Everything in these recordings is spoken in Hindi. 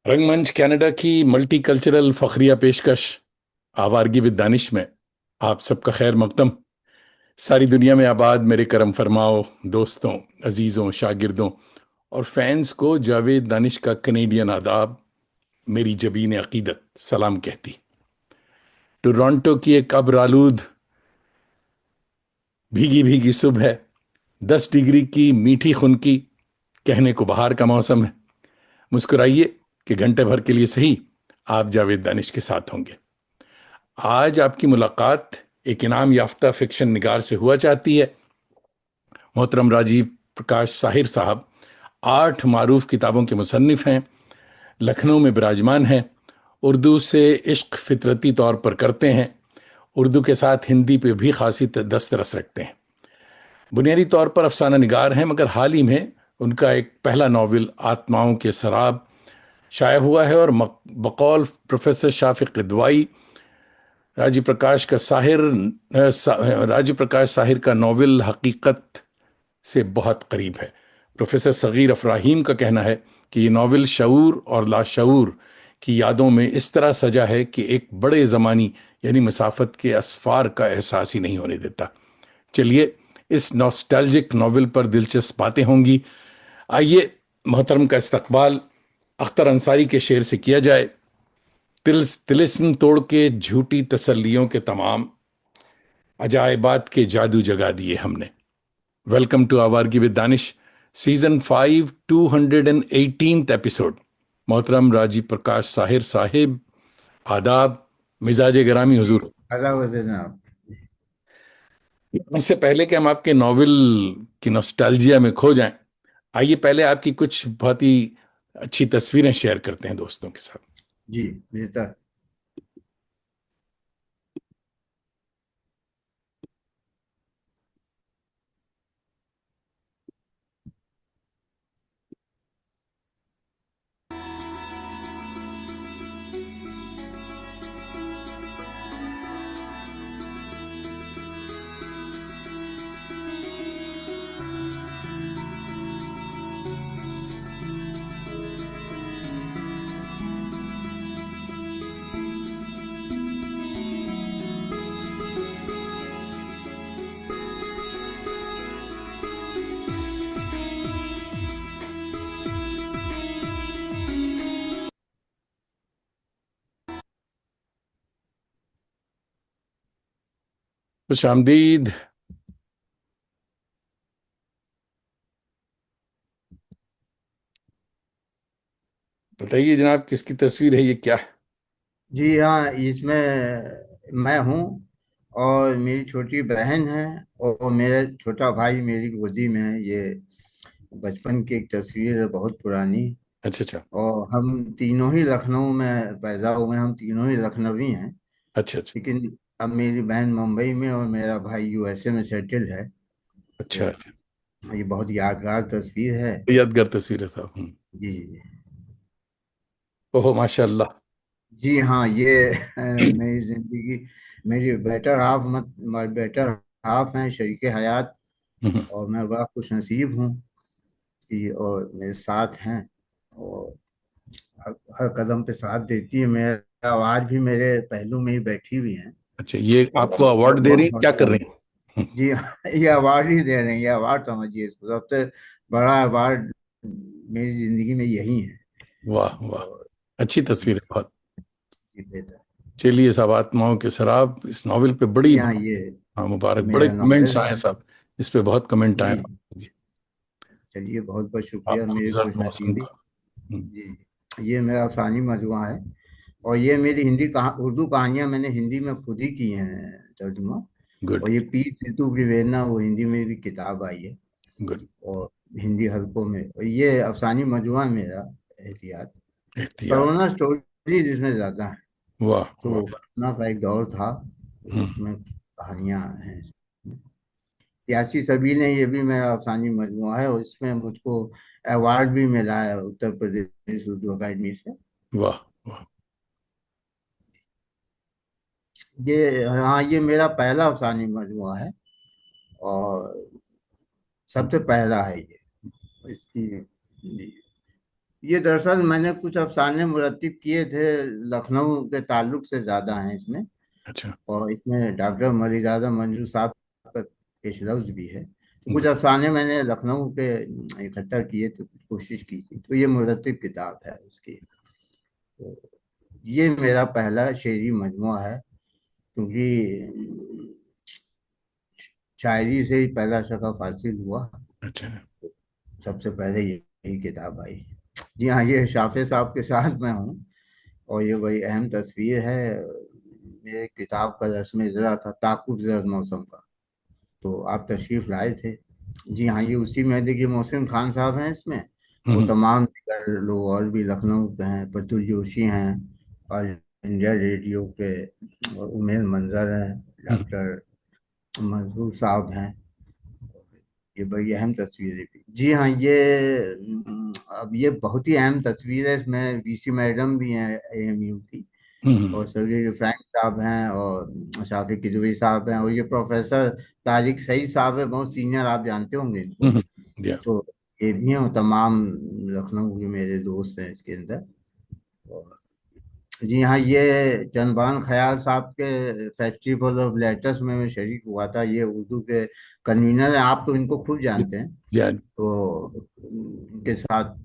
रंगमंच कनाडा की मल्टीकल्चरल फखरिया पेशकश आवारगी विद दानिश में आप सबका खैर मकदम। सारी दुनिया में आबाद मेरे करम फरमाओ दोस्तों, अजीज़ों, शागिर्दों और फैंस को जावेद दानिश का कनेडियन आदाब। मेरी जबीन अकीदत सलाम कहती। टोरंटो की एक अब्र आलूद भीगी भीगी सुबह है। 10 डिग्री की मीठी खुनकी, कहने को बाहर का मौसम है। मुस्कुराइए कि घंटे भर के लिए सही आप जावेद दानिश के साथ होंगे। आज आपकी मुलाकात एक इनाम याफ्ता फिक्शन निगार से हुआ चाहती है। मोहतरम राजीव प्रकाश साहिर साहब 8 मारूफ किताबों के मुसन्निफ हैं, लखनऊ में विराजमान हैं, उर्दू से इश्क फितरती तौर पर करते हैं, उर्दू के साथ हिंदी पे भी खासी दस्तरस रखते हैं। बुनियादी तौर पर अफसाना निगार हैं, मगर हाल ही में उनका एक पहला नावल आत्माओं के सराब शाया हुआ है और बकौल प्रोफेसर शाफिक किदवाई राजीव प्रकाश का राजीव प्रकाश साहिर का नावल हकीकत से बहुत करीब है। प्रोफेसर सगीर अफराहीम का कहना है कि ये नावल शऊर और लाशऊर की यादों में इस तरह सजा है कि एक बड़े ज़मानी यानी मसाफत के असफार का एहसास ही नहीं होने देता। चलिए, इस नॉस्टैल्जिक नावल पर दिलचस्प बातें होंगी। आइए मोहतरम का इस्तकबाल अख्तर अंसारी के शेर से किया जाए। तिलिस्म तोड़ के झूठी तसल्लियों के तमाम अजायबात के जादू जगा दिए हमने। Welcome to Awaargi with Danish, season 5, 218th episode. मोहतरम राजीव प्रकाश साहिर साहिब, आदाब, मिजाज गिरामी जी। हुजूर। अला जनाब। इससे पहले कि हम आपके नावल की नॉस्टैल्जिया में खो जाएं, आइए पहले आपकी कुछ बहुत ही अच्छी तस्वीरें शेयर करते हैं दोस्तों के साथ। जी, बेहतर। खुश आमदीद। बताइए जनाब, किसकी तस्वीर है ये, क्या है? जी हाँ, इसमें मैं हूँ और मेरी छोटी बहन है और मेरा छोटा भाई मेरी गोदी में है। ये बचपन की एक तस्वीर है, बहुत पुरानी। अच्छा अच्छा। और हम तीनों ही लखनऊ में पैदा हुए, हम तीनों ही लखनवी हैं। अच्छा अच्छा। लेकिन अब मेरी बहन मुंबई में और मेरा भाई यूएसए में सेटल है। अच्छा तो अच्छा। ये बहुत यादगार तस्वीर है। यादगार तस्वीर है साहब। जी। ओहो माशाल्लाह। जी हाँ, ये मेरी जिंदगी, मेरी बेटर हाफ मत बेटर हाफ हैं, शरीके हयात। हम्म। और मैं बड़ा खुश नसीब हूँ कि और मेरे साथ हैं। और हर कदम पे साथ देती है। मेरा आवाज भी मेरे पहलू में ही बैठी हुई है। अच्छा, ये आपको अवार्ड बहुत दे रही बहुत हैं, क्या कर हौसला। रही हैं? जी हाँ, ये अवार्ड ही दे रहे हैं। ये अवार्ड समझिए इसको, सबसे बड़ा अवार्ड मेरी जिंदगी में यही है। वाह वाह। और अच्छी जी, तस्वीर है बहुत। जी बेहतर। चलिए साहब, आत्माओं के शराब इस नॉवेल पे बड़ी, जी हाँ, ये हाँ मुबारक, बड़े मेरा कमेंट्स नॉवेल आए है। हैं साहब। इस पे बहुत कमेंट आए जी, हैं। चलिए, बहुत बहुत शुक्रिया आपको मेरी गुजर मौसम खुशनसीबी। का। हम्म। जी, ये मेरा अफसानी मजमुआ है। और ये मेरी उर्दू कहानियां मैंने हिंदी में खुद ही की हैं तर्जुमा। गुड और ये पीर ऋतु की वेदना, वो हिंदी में भी किताब आई है। गुड। और हिंदी हल्कों में, और ये अफसानी मजमुआ है मेरा, एहतियात। एहतियात। करोना स्टोरी जिसमें ज्यादा है। वाह तो वाह। कोरोना का एक दौर था, तो हम्म। उसमें कहानियां हैं। प्यासी सबील है, ये भी मेरा अफसानी मजमुआ है और इसमें मुझको अवार्ड भी मिला है उत्तर प्रदेश उर्दू अकादमी से। वाह वाह। ये, हाँ, ये मेरा पहला अफसानी मजमुआ है और सबसे पहला है ये इसकी। जी। ये दरअसल मैंने कुछ अफसाने मुरत्तिब किए थे, लखनऊ के ताल्लुक से ज्यादा हैं इसमें। अच्छा। और इसमें डॉक्टर मलिकाजा मंजू साहब का पेश लफ्ज भी है। तो कुछ ब- अफसाने मैंने लखनऊ के इकट्ठा किए थे, कुछ कोशिश की थी, तो ये मुरत्तिब किताब है उसकी। तो ये मेरा पहला शेरी मजमूआ है, क्योंकि शायरी से ही पहला शगफ हासिल हुआ। अच्छा। सबसे पहले यही किताब आई। जी हाँ, ये शाफे साहब के साथ मैं हूँ, और ये बड़ी अहम तस्वीर है। ये किताब का रस्म इजरा था ताकुब जर्द मौसम का, तो आप तशरीफ लाए थे। जी हाँ, ये उसी में देखिए मोहसिन खान साहब हैं इसमें। वो हम्म। तमाम दीगर लोग और भी लखनऊ के हैं, प्रतुल जोशी हैं, और इंडिया रेडियो के उमेर मंजर हैं, हम्म। डॉक्टर मंजूर साहब हैं। ये बड़ी अहम तस्वीर थी। जी हाँ, ये अब ये बहुत ही अहम तस्वीर है। इसमें वीसी मैडम भी हैं एएमयू की, हम्म। और सर्गेई फ्रैंक साहब हैं, और शाफिक किदवई साहब हैं, और ये प्रोफेसर तारिक सईद साहब है, बहुत सीनियर, आप जानते होंगे इनको। हम्म। या। तो ये भी हैं, और तमाम लखनऊ के मेरे दोस्त हैं इसके अंदर। और जी हाँ, ये चंदबान ख्याल साहब के फेस्टिवल ऑफ लेटर्स में मैं शरीक हुआ था। ये उर्दू के कन्वीनर हैं, आप तो इनको खूब जानते हैं। या। तो उनके साथ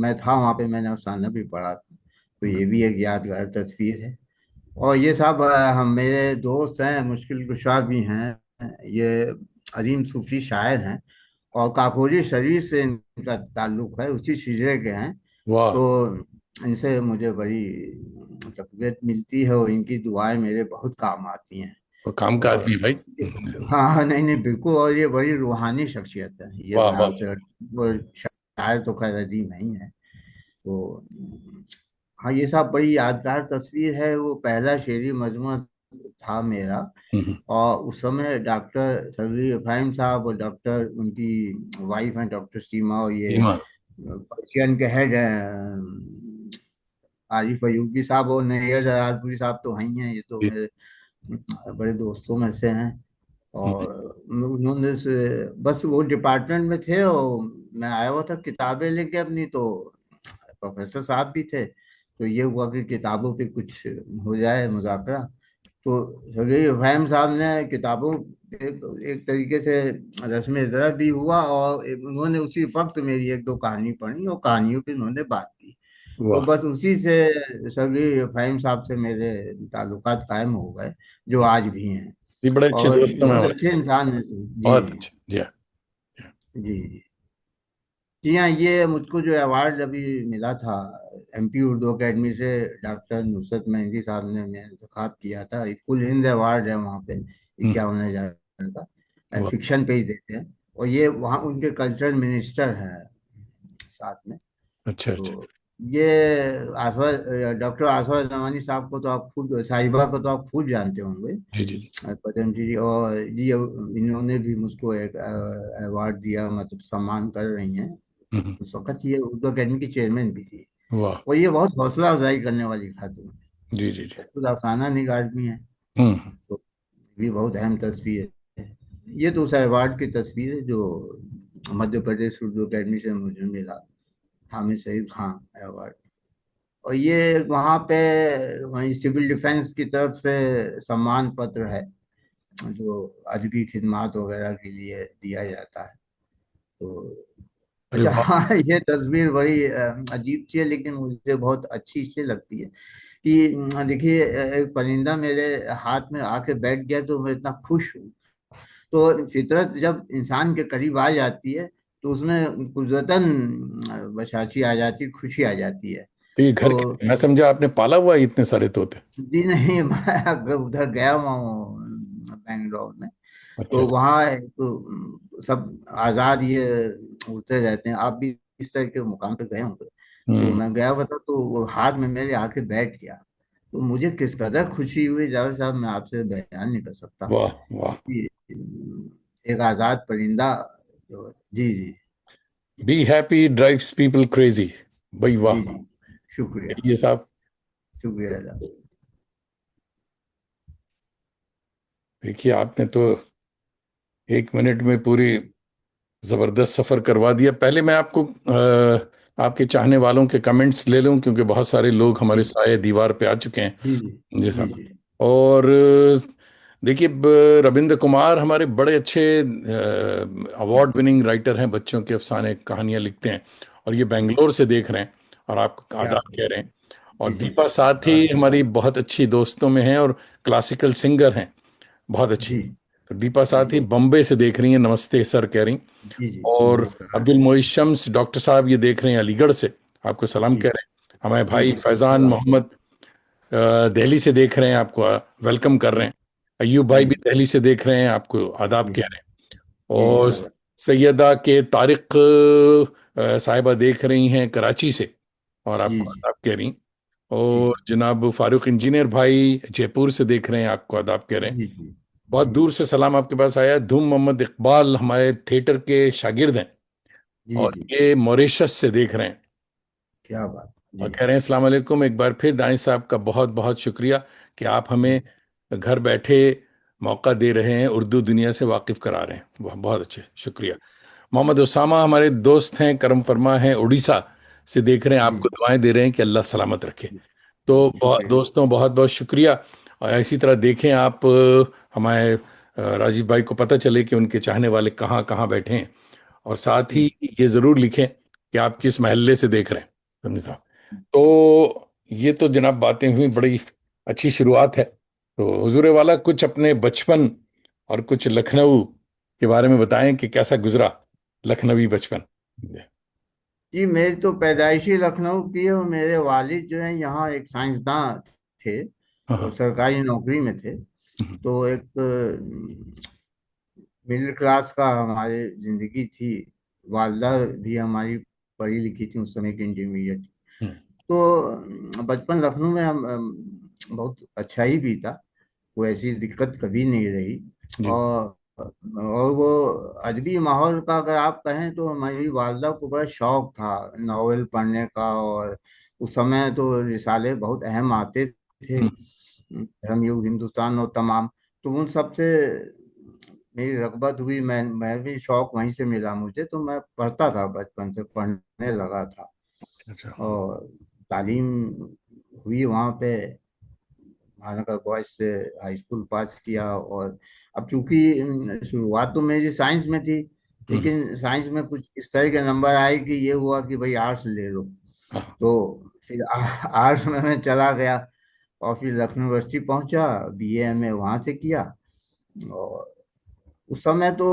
मैं था वहाँ पे, मैंने अफसाना भी पढ़ा था। तो ये भी एक यादगार तस्वीर है। और ये सब हम मेरे दोस्त हैं, मुश्किल कुशा भी हैं। ये अजीम सूफी शायर हैं, और काकोरी शरीफ से इनका ताल्लुक है, उसी शिजरे के हैं। वाह। तो इनसे मुझे बड़ी तकबीयत मिलती है, और इनकी दुआएं मेरे बहुत काम आती हैं। वो काम का और आदमी है भाई। हाँ हाँ, नहीं नहीं, बिल्कुल। और ये बड़ी रूहानी शख्सियत है, ये वाह मैं वाह। आपसे, वो शायर तो खैर अदीम नहीं है। तो हाँ, ये सब बड़ी यादगार तस्वीर है। वो पहला शेरी मजमूआ था मेरा। हम्म। और उस समय डॉक्टर सदरी इब्राहिम साहब और डॉक्टर उनकी वाइफ हैं डॉक्टर सीमा, और ये सीमा। पर्शियन के हेड हैं आरिफ अयूबी साहब, और नैयर जलालपुरी साहब तो हैं ही हैं, ये तो जी। मेरे बड़े दोस्तों में से हैं। हम्म। और उन्होंने बस वो डिपार्टमेंट में थे, और मैं आया हुआ था किताबें लेके अपनी, तो प्रोफेसर साहब भी थे। तो ये हुआ कि किताबों पे कुछ हो जाए मुज़ाकरा। तो सगीर इब्राहिम साहब ने किताबों, एक एक तरीके से रस्म इज़रा भी हुआ, और उन्होंने उसी वक्त मेरी एक दो कहानी पढ़ी, और कहानियों पे उन्होंने बात की। तो वाह। बस उसी से सगीर इब्राहिम साहब से मेरे ताल्लुकात कायम हो गए, जो आज भी हैं। ये बड़े अच्छे और दोस्त हैं बहुत हमारे। अच्छे इंसान हैं। जी बहुत अच्छे जी। हाँ। जी जी। जी हाँ, ये मुझको जो अवार्ड अभी मिला था एमपी उर्दू अकेडमी से, डॉक्टर नुसरत मेहंदी साहब ने मैं इंतखाब किया था। एक कुल हिंद अवार्ड है वहाँ पे, हम्म। 51,000 का, वाह। फिक्शन पे ही देते हैं। और ये वहाँ उनके कल्चरल मिनिस्टर हैं साथ में। अच्छा अच्छा। तो ये आसवा डॉक्टर आसवा जमानी साहब को तो आप खुद, साहिबा को तो आप खुद जानते होंगे, जी जी जी। पतंजलि। और जी इन्होंने भी मुझको एक अवार्ड दिया, मतलब सम्मान कर रही हैं। हम्म। उस वक्त ये उर्दू अकेडमी की चेयरमैन भी थी। वाह। और ये बहुत हौसला अफजाई करने वाली खातून है, जी जी जी। और खुद अफसाना निगार भी है। हम्म। तो भी बहुत अहम तस्वीर है। ये तो उस अवार्ड की तस्वीर है जो मध्य प्रदेश उर्दू अकेडमी से मुझे मिला, हामिद सईद खान अवार्ड। और ये वहाँ पे वहीं सिविल डिफेंस की तरफ से सम्मान पत्र है, जो अदबी खिदमात वगैरह के लिए दिया जाता है। तो अरे अच्छा, वाह। हाँ, ये तस्वीर बड़ी अजीब सी है, लेकिन मुझे बहुत अच्छी सी लगती है। कि देखिए, एक परिंदा मेरे हाथ में आके बैठ गया, तो मैं इतना खुश हूँ। तो फितरत जब इंसान के करीब आ जाती है, तो उसमें कुदरतन बशाशी आ जाती है, खुशी आ जाती है। तो ये घर तो के, मैं समझा आपने पाला हुआ है इतने सारे तोते। जी नहीं, मैं उधर गया हुआ हूँ बेंगलोर में। अच्छा तो अच्छा। वहाँ तो सब आज़ाद ये उड़ते रहते हैं। आप भी इस तरह के मुकाम पे गए होंगे। तो हम्म। मैं गया हुआ था, तो वो हाथ में मेरे आके बैठ गया। तो मुझे किस कदर खुशी हुई, जावेद साहब, मैं आपसे बयान नहीं कर सकता। वाह वाह। कि एक आज़ाद परिंदा जी जी be happy drives people crazy. भाई वाह। जी जी, शुक्रिया, ये साहब, शुक्रिया साहब। देखिए आपने तो 1 मिनट में पूरी जबरदस्त सफर करवा दिया। पहले मैं आपको आपके चाहने वालों के कमेंट्स ले लूं, क्योंकि बहुत सारे लोग हमारे जी साए दीवार पे आ चुके हैं। जी जी जी जी साहब। जी और देखिए, रविंद्र कुमार हमारे बड़े अच्छे अवार्ड विनिंग राइटर हैं, बच्चों के अफसाने कहानियां लिखते हैं, और ये जी। बेंगलोर से देख रहे हैं, और आपको क्या आदाब बात कह है। रहे हैं। और जी जी। दीपा साथी आदाब। हमारी बहुत अच्छी दोस्तों में हैं, और क्लासिकल सिंगर हैं, बहुत अच्छी। जी तो दीपा जी साथी बम्बे से देख रही हैं, नमस्ते सर कह रही। जी जी। और नमस्कार। अब्दुल मोइज शम्स डॉक्टर साहब ये देख रहे हैं अलीगढ़ से, आपको सलाम जी कह रहे हैं। हमारे जी भाई जी। फैजान सलाम। मोहम्मद दिल्ली से देख रहे हैं, आपको वेलकम कर जी रहे हैं। अयूब भाई जी भी दिल्ली से देख रहे हैं, आपको आदाब जी कह रहे हैं। जी। और आदाब। सैयदा के तारिक साहिबा देख रही हैं कराची से, और जी आपको जी आदाब कह रही। जी और जनाब फारूक इंजीनियर भाई जयपुर से देख रहे हैं, आपको आदाब कह रहे हैं। जी जी बहुत जी दूर से सलाम आपके पास आया है। धूम मोहम्मद इकबाल हमारे थिएटर के शागिर्द हैं, जी और जी। ये मॉरिशस से देख रहे हैं, क्या बात। और जी कह रहे हैं अस्सलाम वालेकुम। एक बार फिर दानिश साहब का बहुत बहुत शुक्रिया कि आप हमें घर बैठे मौका दे रहे हैं, उर्दू दुनिया से वाकिफ करा रहे हैं। बहुत बहुत अच्छे, शुक्रिया। मोहम्मद उसामा हमारे दोस्त हैं, करम फरमा हैं, उड़ीसा से देख रहे हैं, जी आपको दुआएं दे रहे हैं कि अल्लाह सलामत रखे। जी तो जी। शुक्रिया। दोस्तों, बहुत बहुत शुक्रिया। और इसी तरह देखें आप, हमारे राजीव भाई को पता चले कि उनके चाहने वाले कहाँ कहाँ बैठे हैं, और साथ ही जी ये जरूर लिखें कि आप किस महल्ले से देख रहे हैं, समझे साहब। तो ये तो जनाब बातें हुई, बड़ी अच्छी शुरुआत है। तो हुजूर वाला कुछ अपने बचपन और कुछ लखनऊ के बारे में बताएं कि कैसा गुजरा लखनवी बचपन। जी। मेरी तो पैदाइशी लखनऊ की है, और मेरे वालिद जो हैं यहाँ एक साइंसदान थे, हाँ वो हाँ। सरकारी नौकरी में थे। हम्म, तो एक मिडिल क्लास का हमारी जिंदगी थी। वालदा भी हमारी पढ़ी लिखी थी, उस समय की इंटरमीडिएट। हम्म, तो बचपन लखनऊ में हम बहुत अच्छा ही बीता। कोई ऐसी दिक्कत कभी नहीं रही। जी। और वो अदबी माहौल का अगर आप कहें तो हमारी वालदा को बड़ा शौक था नावल पढ़ने का। और उस समय तो रिसाले बहुत अहम आते थे, हम्म, धर्मयुग, हिंदुस्तान और तमाम। तो उन सब से मेरी रग़बत हुई। मैं भी शौक वहीं से मिला मुझे, तो मैं पढ़ता था, बचपन से पढ़ने लगा था। अच्छा। और तालीम हुई वहाँ पे। महानगर बॉयज से हाई स्कूल पास किया। और अब चूंकि शुरुआत तो मेरी साइंस में थी, हम्म, लेकिन साइंस में कुछ इस तरह के नंबर आए कि ये हुआ कि भाई आर्ट्स ले लो। हाँ। तो फिर आर्ट्स में मैं चला गया, और फिर लखनऊ यूनिवर्सिटी पहुंचा, बीए एमए वहां से किया। और उस समय तो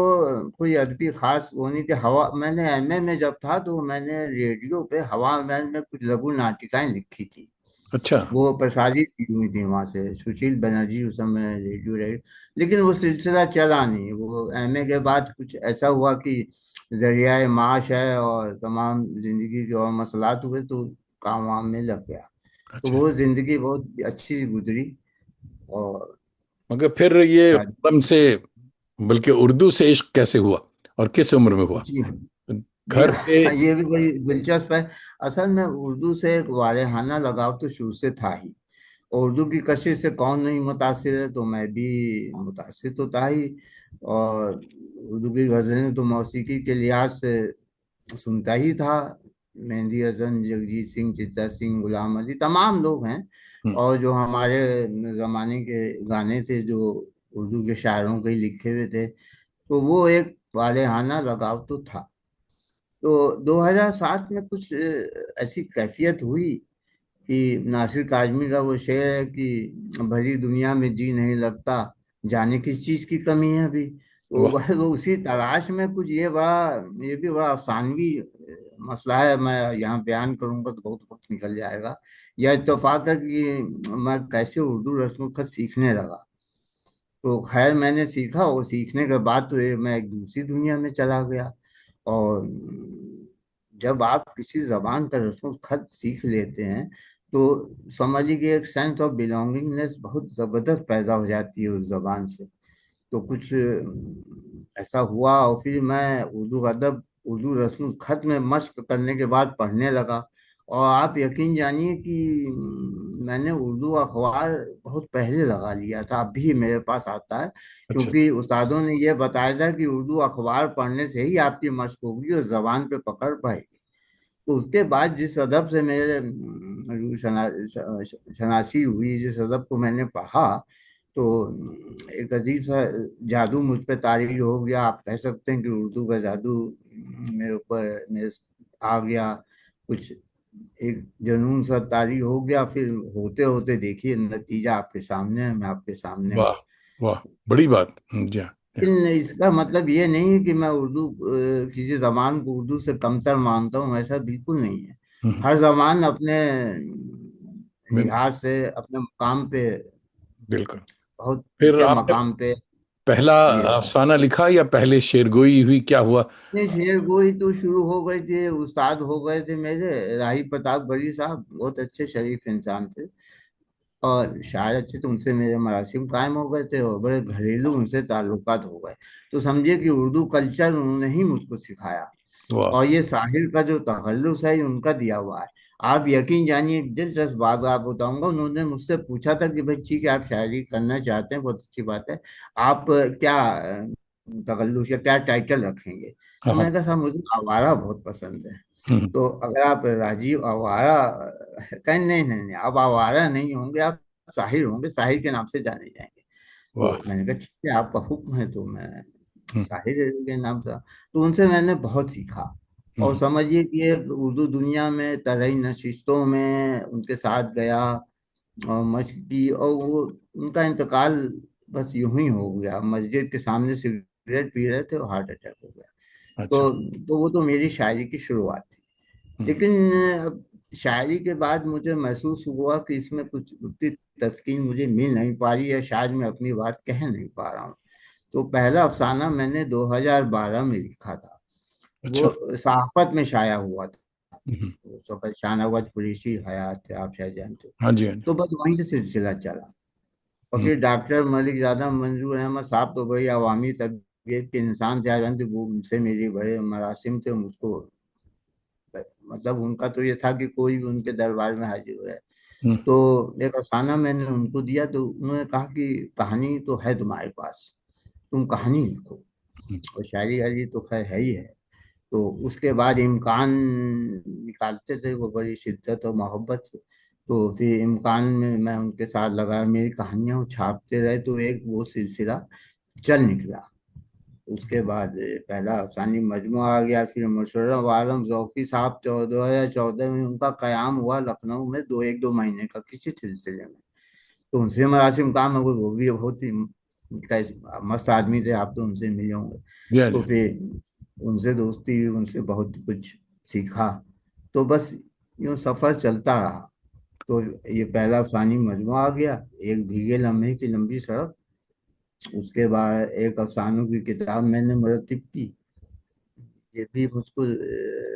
कोई अदबी खास वो नहीं थी। हवा, मैंने एमए में जब था तो मैंने रेडियो पे हवा महल में कुछ लघु नाटिकाएं लिखी थी। अच्छा। वो प्रसारित की हुई थी वहां से, सुशील बनर्जी उस समय रेडियो रहे। लेकिन वो सिलसिला चला नहीं। वो एमए के बाद कुछ ऐसा हुआ कि जरिया माश है और तमाम जिंदगी के और मसलात हुए, तो काम वाम में लग गया। तो अच्छा। वो जिंदगी बहुत अच्छी गुजरी। और मगर फिर ये शादी। कलम से, बल्कि उर्दू से इश्क कैसे हुआ, और किस उम्र में हुआ? जी जी। घर पे? ये भी बड़ी दिलचस्प है। असल में उर्दू से एक वालेहाना लगाव तो शुरू से था ही। उर्दू की कशिश से कौन नहीं मुतासिर है, तो मैं भी मुतासिर तो था ही। और उर्दू की गज़लें तो मौसीकी के लिहाज से सुनता ही था। मेहंदी हसन, जगजीत सिंह, चित्ता सिंह, गुलाम अली, तमाम लोग हैं। हम्म, और जो हमारे ज़माने के गाने थे जो उर्दू के शायरों के ही लिखे हुए थे, तो वो एक वालेहाना लगाव तो था। तो 2007 में कुछ ऐसी कैफियत हुई कि नासिर काजमी का वो शेर है कि भरी दुनिया में जी नहीं लगता, जाने किस चीज की कमी है अभी। तो वाह। बस वो उसी तलाश में कुछ, ये भी बड़ा अफसानवी मसला है। मैं यहाँ बयान करूंगा तो बहुत वक्त निकल जाएगा। यह इत्तेफाक है कि मैं कैसे उर्दू रस्म खत सीखने लगा। तो खैर मैंने सीखा, और सीखने के बाद तो ये मैं एक दूसरी दुनिया में चला गया। और जब आप किसी जबान का रस्म खत सीख लेते हैं, तो समझ लीजिए एक सेंस ऑफ बिलोंगिंगनेस बहुत जबरदस्त पैदा हो जाती है उस जबान से। तो कुछ ऐसा हुआ, और फिर मैं उर्दू अदब, उर्दू रस्म खत में मश्क करने के बाद पढ़ने लगा। और आप यकीन जानिए कि मैंने उर्दू अखबार बहुत पहले लगा लिया था, अब भी मेरे पास आता है। अच्छा। क्योंकि उस्तादों ने ये बताया था कि उर्दू अखबार पढ़ने से ही आपकी मश्क होगी और जबान पे पकड़ पाएगी। तो उसके बाद जिस अदब से मेरे रूह शनासी हुई, जिस अदब को मैंने पढ़ा, तो एक अजीब सा जादू मुझ पे तारी हो गया। आप कह सकते हैं कि उर्दू का जादू मेरे ऊपर मेरे आ गया। कुछ एक जुनून सा तारी हो गया। फिर होते होते देखिए नतीजा आपके सामने है, मैं आपके सामने हूँ। वाह, वाह, बड़ी बात। जी हाँ, जी हाँ। लेकिन इसका मतलब ये नहीं है कि मैं उर्दू किसी जबान को उर्दू से कमतर मानता हूँ, ऐसा बिल्कुल नहीं है। हम्म, हर जबान अपने बिल- लिहाज से अपने मकाम पे, बिल्कुल। बहुत फिर ऊंचे आपने मकाम पे पहला ये है। अफसाना लिखा या पहले शेरगोई हुई, क्या हुआ? ये शेर गोई तो शुरू हो गई थी, उस्ताद हो गए थे मेरे राही प्रताप बड़ी साहब, बहुत अच्छे शरीफ इंसान थे और शायर अच्छे थे। उनसे मेरे मरासिम कायम हो गए थे और बड़े घरेलू उनसे ताल्लुकात हो गए। तो समझिए कि उर्दू कल्चर उन्होंने ही मुझको सिखाया। वाह। और ये साहिर का जो तखल्लुस है ये उनका दिया हुआ है। आप यकीन जानिए, एक दिलचस्प बात आप बताऊंगा। उन्होंने मुझसे पूछा था कि भाई ठीक है, आप शायरी करना चाहते हैं, बहुत अच्छी बात है, आप क्या तखल्लुस या क्या टाइटल रखेंगे? हाँ, तो हाँ। मैंने कहा साहब मुझे आवारा बहुत पसंद है। हम्म, तो अगर आप राजीव आवारा कहें, नहीं नहीं नहीं, आप आवारा नहीं होंगे, आप साहिर होंगे, साहिर के नाम से जाने जाएंगे। वाह। तो मैंने कहा ठीक है, आपका हुक्म है। तो मैं हम्म, साहिर के नाम था। तो उनसे मैंने बहुत सीखा। और हम्म, समझिए कि एक उर्दू दुनिया में तरह नशिस्तों में उनके साथ गया और मश्क की, और वो उनका इंतकाल बस यूं ही हो गया। मस्जिद के सामने सिगरेट पी रहे थे और हार्ट अटैक हो गया। अच्छा। तो वो तो मेरी शायरी की शुरुआत थी। हम्म, लेकिन अब शायरी के बाद मुझे महसूस हुआ कि इसमें कुछ उतनी तस्कीन मुझे मिल नहीं पा रही है, शायद मैं अपनी बात कह नहीं पा रहा हूँ। तो पहला अफसाना मैंने 2012 में लिखा था। अच्छा। वो सहाफत में शाया हुआ था। हम्म, वो तो शाहनवाज कुरैशी हयात थे, आप शायद जानते हो। हाँ जी, हाँ जी। तो बस वहीं से सिलसिला चला। और हम्म, फिर डॉक्टर मलिक ज्यादा मंजूर अहमद साहब तो बड़ी अवामी तबीयत के इंसान थे, जानते, वो उनसे मेरी बड़े मरासिम थे। मुझको मतलब उनका तो ये था कि कोई भी उनके दरबार में हाजिर हो जाए। हम्म, तो एक अफसाना मैंने उनको दिया, तो उन्होंने कहा कि कहानी तो है तुम्हारे पास, तुम कहानी लिखो। हम्म, और शायरी वायरी तो खैर है ही है। तो उसके बाद इम्कान निकालते थे वो बड़ी शिद्दत और मोहब्बत से। तो फिर इम्कान में मैं उनके साथ लगा, मेरी कहानियां वो छापते रहे, तो एक वो सिलसिला चल निकला। उसके बाद पहला अफसानी मजमू आ गया। फिर मुशर्रफ आलम ज़ौकी साहब 2014 में उनका कयाम हुआ लखनऊ में, दो महीने का किसी सिलसिले में। तो उनसे मरासिम काम है, वो भी बहुत ही मस्त आदमी थे, आप तो उनसे मिले होंगे। जी हाँ, जी तो फिर उनसे दोस्ती हुई, उनसे बहुत कुछ सीखा। तो बस यूं सफर चलता रहा। तो ये पहला अफसानी मजमू आ गया, एक भीगे लम्हे की लंबी सड़क। उसके बाद एक अफसानों की किताब मैंने मुरत्तिब की। ये भी मुझको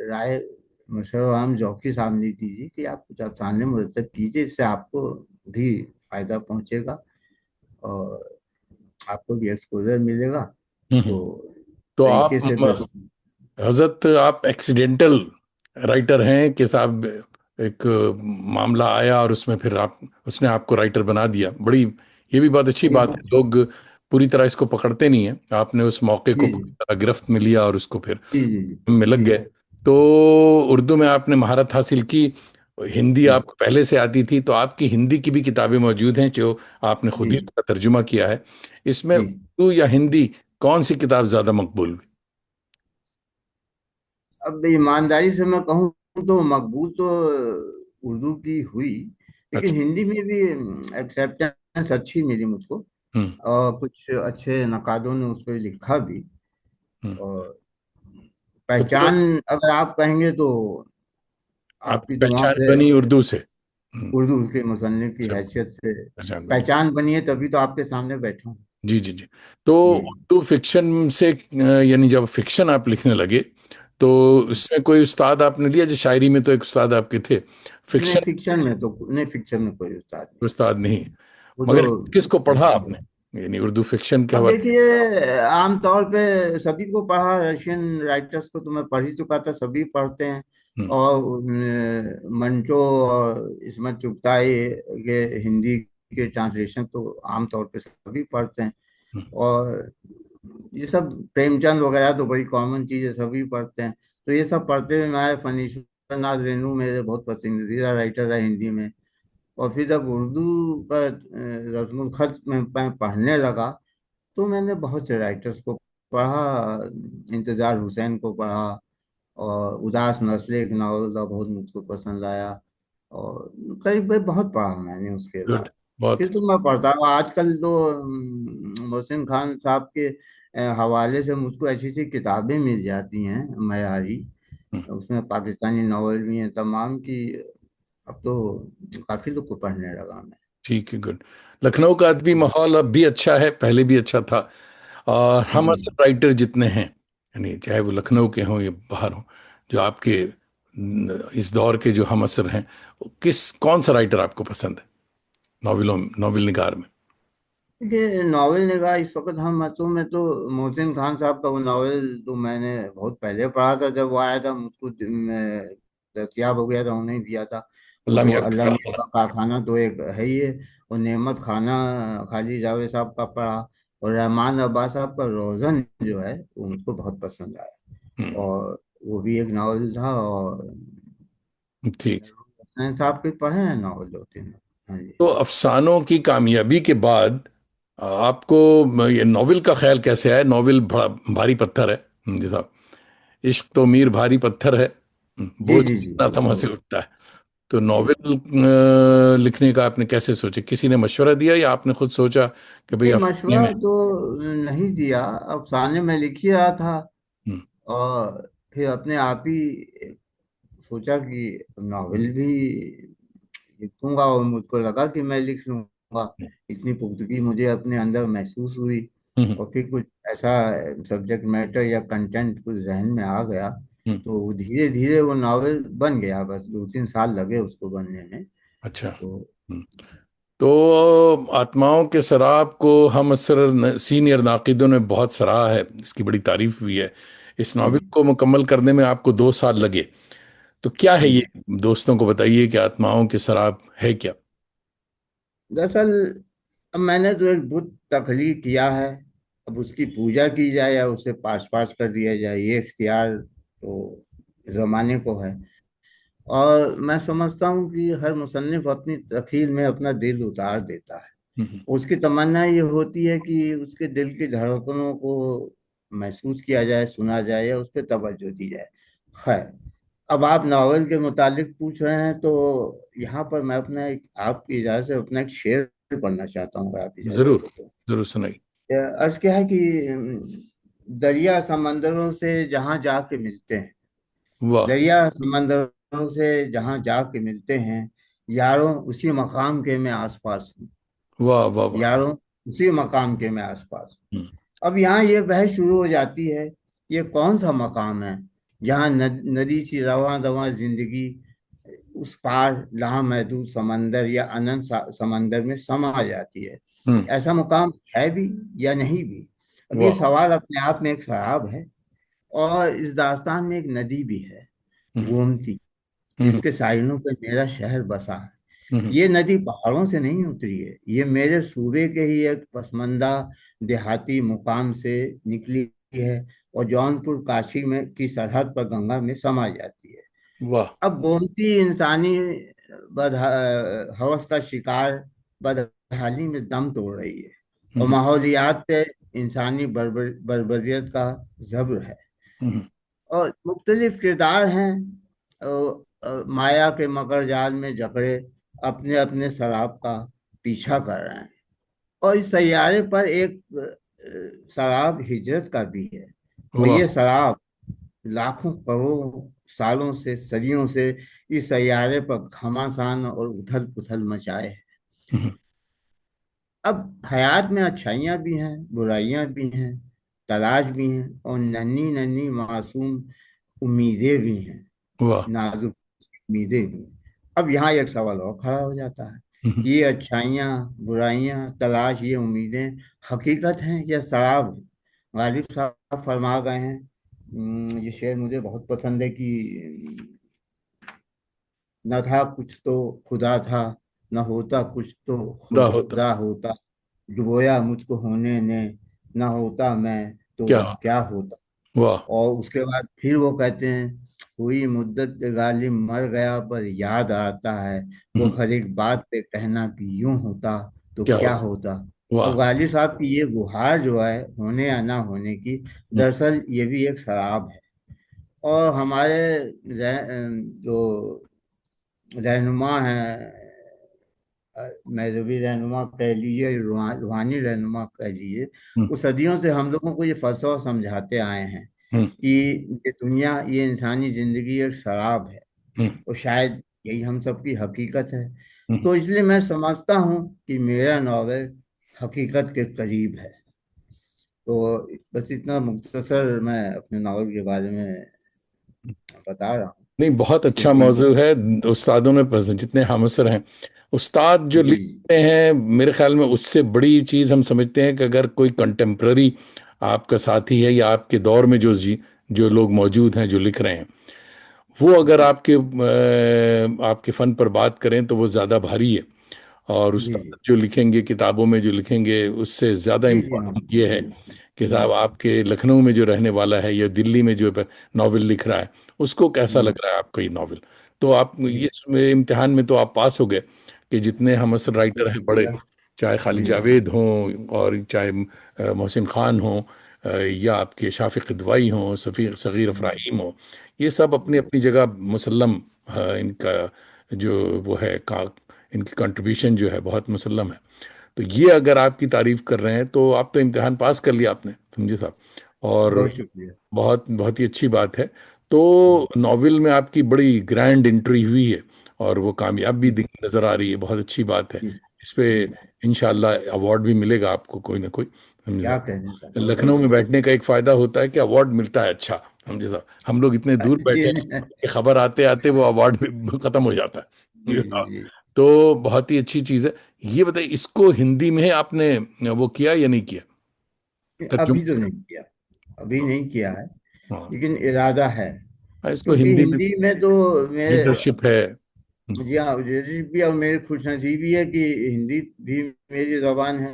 राय मुशर्रफ आलम ज़ौकी साहब ने दी थी कि आप कुछ अफसाने मुरत्तब कीजिए, इससे आपको भी फायदा पहुंचेगा और आपको भी एक्सपोजर मिलेगा। हम्म। तो तो आप तरीके से बस। हजरत, आप एक्सीडेंटल राइटर हैं कि साहब एक मामला आया और उसमें फिर आप उसने आपको राइटर बना दिया? बड़ी, ये भी बहुत अच्छी जी बात है। लोग पूरी तरह इसको पकड़ते नहीं है। आपने उस मौके को जी पूरी तरह गिरफ्त में लिया और उसको फिर जी जी जी में लग जी गए। तो उर्दू में आपने महारत हासिल की, हिंदी जी आपको पहले से आती थी, तो आपकी हिंदी की भी किताबें मौजूद हैं जो आपने जी खुद ही उसका तर्जुमा किया है। इसमें जी। उर्दू या हिंदी, कौन सी किताब ज्यादा मकबूल हुई? अब ईमानदारी से मैं कहूँ तो मकबूल तो उर्दू की हुई, लेकिन अच्छा। हिंदी में भी एक्सेप्टेंस अच्छी मिली मुझको। हम्म, और कुछ अच्छे नकादों ने उस पर लिखा भी। हम्म। और तो फिर पहचान अगर आप कहेंगे तो आपकी आपकी दुआओं पहचान से बनी उर्दू से। उर्दू के मुसन्निफ की से हैसियत से पहचान बनी। पहचान बनी है, तभी तो आपके सामने बैठा हूँ। जी, जी, जी। तो जी। उर्दू फिक्शन से यानी जब फिक्शन आप लिखने लगे, तो उसमें कोई उस्ताद आपने लिया? जो शायरी में तो एक उस्ताद आपके थे, फिक्शन नहीं, फिक्शन में कोई उस्ताद नहीं। उस्ताद नहीं, वो तो मगर किसको पढ़ा आपने, यानी उर्दू फिक्शन के अब हवाले से? देखिए, आमतौर पे सभी को पढ़ा, रशियन राइटर्स को तो मैं पढ़ ही चुका था, सभी पढ़ते हैं। हम्म, और मंटो और इसमें चुगताई के हिंदी के ट्रांसलेशन तो आमतौर पे सभी पढ़ते हैं। हम्म, और ये सब प्रेमचंद वगैरह तो बड़ी कॉमन चीज है, सभी पढ़ते हैं। तो ये सब पढ़ते हुए मैं फनी नाथ रेणु मेरे बहुत पसंदीदा राइटर है हिंदी में। और फिर जब उर्दू का रस्मुल खत मैं पढ़ने लगा, तो मैंने बहुत से राइटर्स को पढ़ा। इंतजार हुसैन को पढ़ा, और उदास नस्लें एक नावल था, बहुत मुझको पसंद आया। और करीब करीब बहुत पढ़ा मैंने उसके गुड। बाद। फिर बहुत। तो मैं पढ़ता हूँ आजकल तो मोहसिन खान साहब के हवाले से मुझको ऐसी ऐसी किताबें मिल जाती हैं मयारी। हम्म, उसमें पाकिस्तानी नॉवल भी हैं तमाम की। अब तो काफी लोग को पढ़ने लगा मैं। ठीक है, गुड। लखनऊ का अदबी माहौल अब भी अच्छा है, पहले भी अच्छा था। और हम जी। असर राइटर जितने हैं, यानी चाहे वो लखनऊ के हों या बाहर हों, जो आपके इस दौर के जो हम असर हैं, किस कौन सा राइटर आपको पसंद है नॉवेलों नॉवेल निगार में? देखिए, नावल निगाह इस वक्त हम मतों में तो मोहसिन खान साहब का वो नावल तो मैंने बहुत पहले पढ़ा था, जब वो आया था मुझको दस्तयाब हो गया था, उन्हें दिया था। वो अल्लाह तो मियां का अल्लाह मियां कारखाना। का कारखाना तो एक है ही है। और नेमत खाना खाली जावेद साहब का पढ़ा। और रहमान अब्बास साहब का रोज़न जो है वो मुझको बहुत पसंद आया। हम्म। और वो भी एक नावल था। और ठीक। हुसैन साहब के पढ़े हैं नावल दो तीन। हाँ जी। तो अफसानों की कामयाबी के बाद आपको ये नॉवेल का ख्याल कैसे आया? नॉवेल बड़ा भारी पत्थर है। जी साहब, इश्क तो मीर भारी पत्थर है, जी बोझ जी जी, कितना वो थमा तो। से उठता है। तो जी। नॉवेल लिखने का आपने कैसे सोचा? किसी ने मशवरा दिया या आपने खुद सोचा कि भाई ये अफसाने मशवरा में? तो नहीं दिया, अफसाने में लिख ही रहा था। हम्म, और फिर अपने आप ही सोचा कि नॉवेल भी लिखूंगा, और मुझको लगा कि मैं लिख लूंगा। इतनी पुख्तगी मुझे अपने अंदर महसूस हुई। हम्म, और फिर कुछ ऐसा सब्जेक्ट मैटर या कंटेंट कुछ जहन में आ गया, हम्म, तो धीरे धीरे वो नॉवेल बन गया। बस 2-3 साल लगे उसको बनने में। अच्छा। तो तो आत्माओं के शराब को हम असर सीनियर नाकिदों ने बहुत सराहा है, इसकी बड़ी तारीफ हुई है। इस नावल जी को मुकम्मल करने में आपको 2 साल लगे। तो क्या है ये? जी। दोस्तों को बताइए कि आत्माओं के शराब है क्या? दरअसल अब मैंने तो एक बुत तख्लीक किया है। अब उसकी पूजा की जाए या उसे पास पास कर दिया जाए, ये इख्तियार तो जमाने को है। और मैं समझता हूँ कि हर मुसन्निफ अपनी तखील में अपना दिल उतार देता है। हम्म, उसकी तमन्ना ये होती है कि उसके दिल की धड़कनों को महसूस किया जाए, सुना जाए, या उस पर तवज्जो दी जाए। खैर, अब आप नावल के मुतालिक पूछ रहे हैं, तो यहाँ पर मैं अपना एक, आपकी इजाज़त से अपना एक शेर पढ़ना चाहता हूँ, अगर आप इजाज़त जरूर। हो तो। जरूर सुनाई। अर्ज क्या है कि दरिया समंदरों से जहाँ जाके मिलते हैं, वाह दरिया समंदरों से जहाँ जाके मिलते हैं, यारों उसी मकाम के मैं आसपास हूँ। वाह वाह वाह। यारों उसी मकाम के मैं आसपास हूँ। हम्म, अब यहाँ ये बहस शुरू हो जाती है, ये कौन सा मकाम है जहाँ नदी सी रवां दवां जिंदगी उस पार लामहदूद समंदर या अनंत समंदर में समा जाती है। हम्म, ऐसा मुकाम है भी या नहीं भी? अब ये वाह। सवाल अपने आप में एक शराब है। और इस दास्तान में एक नदी भी है, हम्म, गोमती, हम्म, जिसके साहिलों पर मेरा शहर बसा है। हम्म, ये नदी पहाड़ों से नहीं उतरी है, ये मेरे सूबे के ही एक पसमंदा देहाती मुकाम से निकली है। और जौनपुर काशी में की सरहद पर गंगा में समा जाती है। वाह। अब गोमती इंसानी बद हवस का शिकार बदहाली में दम तोड़ रही है। और हम्म, माहौलियात पे इंसानी बर्बरियत का जब्र है। हम्म, और मुख्तलिफ किरदार हैं, माया के मकर जाल में जकड़े अपने अपने शराब का पीछा कर रहे हैं। और इस सैयारे पर एक शराब हिजरत का भी है। और वाह। ये शराब लाखों करोड़ों सालों से, सदियों से इस सैयारे पर घमासान और उथल पुथल मचाए है। हम्म, अब हयात में अच्छाइयाँ भी हैं, बुराइयाँ भी हैं, तलाश भी हैं, और नन्ही नन्ही मासूम उम्मीदें भी हैं, वाह। नाजुक उम्मीदें भी। अब यहाँ एक सवाल और खड़ा हो जाता है, हम्म, ये अच्छाइयाँ, बुराइयाँ, तलाश, ये उम्मीदें हकीकत हैं या शराब है? गालिब साहब फरमा गए हैं, ये शेर मुझे बहुत पसंद है कि न था कुछ तो खुदा था, न होता कुछ तो खुदा होता। खुदा होता, डुबोया मुझको होने ने, न होता मैं तो क्या? क्या होता। वाह। और उसके बाद फिर वो कहते हैं, हुई मुद्दत गालिब मर गया पर याद आता है, वो हम्म, हर एक बात पे कहना कि यूं होता तो क्या क्या होता। होता। तो वाह। गालिब साहब की ये गुहार जो है होने या ना होने की, हम्म, दरअसल ये भी एक शराब है। और हमारे जो रहनुमा हैं, मजहबी रहनुमा कह लीजिए, रूहानी रहनुमा कह लीजिए, हम्म, वो सदियों से हम लोगों को ये फलसफा समझाते आए हैं हम्म, कि ये दुनिया, ये इंसानी जिंदगी एक शराब है। हम्म, और शायद यही हम सबकी हकीकत है। हम्म। तो इसलिए मैं समझता हूँ कि मेरा नॉवेल हकीकत के करीब है। तो बस इतना मुख्तसर मैं अपने नावल के बारे में बता रहा हूँ। नहीं, बहुत अच्छा क्योंकि मौजू है। उस्तादों ने जितने हम असर हैं, उस्ताद जो जी लिखते हैं, मेरे ख्याल में उससे बड़ी चीज़ हम समझते हैं कि अगर कोई कंटेम्प्ररी आपका साथी है या आपके दौर में जो लोग मौजूद हैं जो लिख रहे हैं, वो अगर आपके फन पर बात करें तो वो ज़्यादा भारी है। और जी उस्ताद जो लिखेंगे किताबों में जो लिखेंगे, उससे ज़्यादा जी जी हाँ इम्पोर्टेंट ये है कि हम्म, साहब आपके लखनऊ में जो रहने वाला है या दिल्ली में जो नावल लिख रहा है, उसको कैसा हम्म, लग रहा है आपका ये नावल। तो आप ये जी इसमें इम्तिहान में तो आप पास हो गए कि जितने हम असर बहुत राइटर हैं बड़े, शुक्रिया। चाहे खालिद जी जावेद हों और चाहे मोहसिन खान हों, या आपके शाफिक किदवाई हों, सफ़ीर सग़ीर हम्म, अफराहीम हों, ये सब अपनी जी अपनी जगह मुसल्लम, इनका जो वो है का इनकी कंट्रीब्यूशन जो है बहुत मुसल्लम है। तो ये अगर आपकी तारीफ कर रहे हैं तो आप तो इम्तिहान पास कर लिया आपने, समझे साहब। और बहुत शुक्रिया। बहुत बहुत ही अच्छी बात है। तो हम्म, नॉवेल में आपकी बड़ी ग्रैंड एंट्री हुई है और वो कामयाब भी जी नजर आ रही है, बहुत अच्छी बात है। जी इस पे जी इंशाल्लाह अवार्ड भी मिलेगा आपको कोई ना कोई, समझे क्या साहब। कहने का, बहुत बहुत लखनऊ में शुक्रिया। बैठने का एक फायदा होता है कि अवार्ड मिलता है, अच्छा, समझे साहब। हम लोग इतने दूर जी बैठे हैं कि खबर आते आते वो अवार्ड भी खत्म हो जाता है, जी समझे जी साहब। जी। तो बहुत ही अच्छी चीज है। ये बताइए, इसको हिंदी में आपने वो किया या नहीं किया, अभी तो तर्जुमा। नहीं किया, अभी नहीं किया है, हाँ, लेकिन इरादा है। इसको क्योंकि हिंदी में हिंदी में तो मेरे, लीडरशिप है। जी हाँ, मुझे भी और मेरी खुशनसीबी है कि हिंदी भी मेरी जबान है।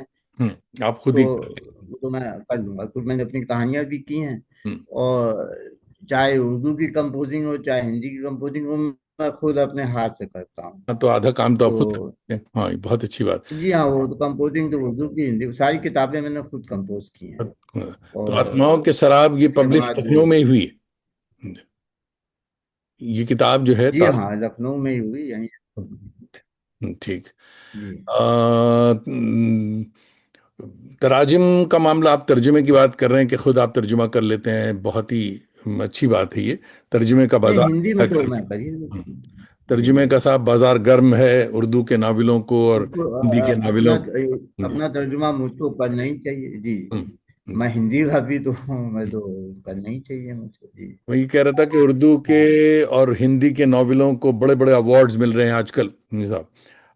आप खुद तो ही। वो तो मैं कर लूंगा, क्योंकि मैंने अपनी कहानियां भी की हैं। हम्म, और चाहे उर्दू की कंपोजिंग हो चाहे हिंदी की कंपोजिंग हो, मैं खुद अपने हाथ से करता हूँ। हाँ, तो आधा काम तो आप खुद तो करते हैं। हाँ, ये बहुत अच्छी बात। जी हाँ, वो तो कंपोजिंग तो उर्दू की हिंदी सारी किताबें मैंने खुद कंपोज की हैं। तो आत्माओं और के शराब ये उसके पब्लिश बाद लखनऊ में ही हुई है। ये किताब जो है जी हाँ, लखनऊ में ही हुई यहीं। ठीक। जी तराजिम का मामला, आप तर्जुमे की बात कर रहे हैं कि खुद आप तर्जुमा कर लेते हैं, बहुत ही अच्छी बात है ये। तर्जुमे का नहीं, बाजार हिंदी है में तो आजकल। मैं कर ही हम्म, जी तर्जुमे का साहब बाजार गर्म है, उर्दू के नावलों को और मुझको हिंदी के अपना नावलों को। जी। अपना तर्जुमा मुझको करना ही चाहिए जी। हम्म, मैं हम्म, हिंदी का भी तो हूँ, मैं हम्म। तो करना ही चाहिए मुझको जी। वही कह रहा था कि उर्दू के और हिंदी के नावलों को बड़े बड़े अवार्ड्स मिल रहे हैं आजकल, साहब।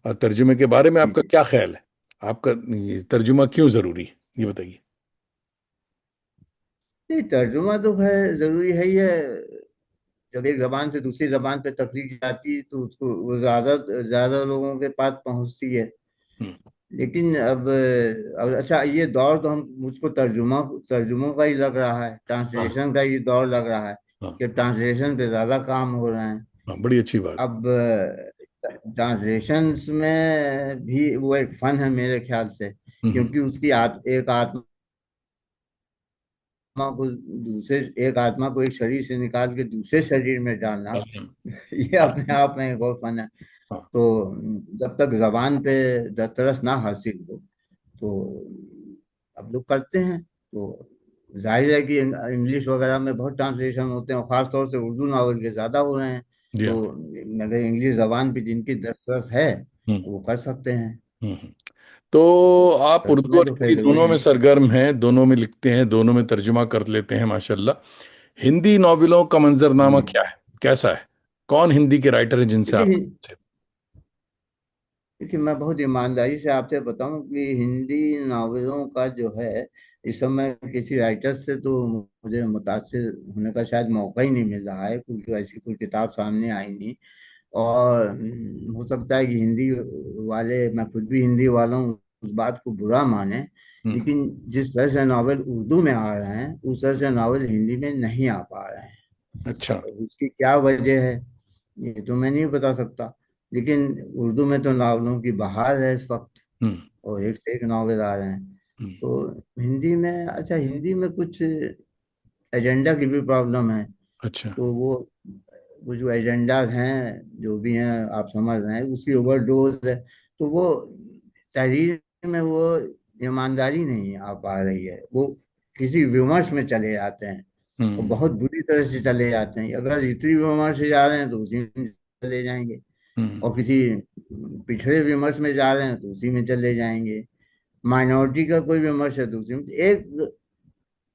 और तर्जुमे के बारे में जी आपका जी क्या ख्याल है, आपका ये तर्जुमा क्यों जरूरी है, ये बताइए। नहीं, तर्जुमा तो है, जरूरी है ही है। जब एक जबान से दूसरी जबान पे तफरीक जाती है तो उसको वो ज्यादा ज्यादा लोगों के पास पहुंचती है। हम्म, लेकिन अब अच्छा, ये दौर तो हम मुझको तर्जुमों का ही लग रहा है, हाँ, ट्रांसलेशन का ही दौर लग रहा है हाँ, कि ट्रांसलेशन पे ज्यादा काम हो रहे हैं। हाँ, बड़ी अच्छी बात। अब ट्रांसलेशंस में भी वो एक फन है मेरे ख्याल से, हम्म, क्योंकि उसकी एक आत्मा को दूसरे एक आत्मा को एक शरीर से निकाल के दूसरे शरीर में डालना, हाँ, ये अपने आप में एक और फन है। हाँ, तो जब तक जबान पे दस्तरस ना हासिल हो, तो अब लोग करते हैं। तो जाहिर है कि इंग्लिश वगैरह में बहुत ट्रांसलेशन होते हैं, और खास तौर से उर्दू नावल के ज्यादा हो रहे हैं। जी हाँ। तो अगर इंग्लिश जबान पे जिनकी दस्तरस है, हम्म, वो कर सकते हैं। हम्म। तो आप उर्दू तर्जुमे और तो खैर हिंदी दोनों जरूरी में है। सरगर्म हैं, दोनों में लिखते हैं, दोनों में तर्जुमा कर लेते हैं, माशाल्लाह। हिंदी नॉवेलों का मंजरनामा जी क्या है, कैसा है, कौन हिंदी के राइटर हैं जिनसे आप। देखिए देखिए, मैं बहुत ईमानदारी से आपसे बताऊं कि हिंदी नावलों का जो है, इस समय किसी राइटर से तो मुझे मुतासिर होने का शायद मौका ही नहीं मिल रहा है, क्योंकि ऐसी कोई किताब सामने आई नहीं। और हो सकता है कि हिंदी वाले, मैं खुद भी हिंदी वाला हूँ, उस बात को बुरा माने। हम्म, लेकिन जिस तरह से नावल उर्दू में आ रहे हैं, उस तरह से नावल हिंदी में नहीं आ पा रहे हैं। अच्छा। उसकी क्या वजह है ये तो मैं नहीं बता सकता। लेकिन उर्दू में तो नावलों की बहार है इस वक्त, हम्म। और एक से एक नावल आ रहे हैं। हम्म। तो हिंदी में, अच्छा, हिंदी में कुछ एजेंडा की भी प्रॉब्लम है। अच्छा। तो वो जो एजेंडाज हैं, जो भी हैं, आप समझ रहे हैं, उसकी ओवरडोज है। तो वो तहरीर में वो ईमानदारी नहीं आ पा रही है। वो किसी विमर्श में चले जाते हैं, और हम्म। बहुत बुरी तरह से चले जाते हैं। अगर रीति विमर्श से जा रहे हैं तो उसी में चले जाएंगे, हम्म। और किसी पिछड़े विमर्श में जा रहे हैं तो उसी में चले जाएंगे। माइनॉरिटी का कोई विमर्श है तो उसी में। एक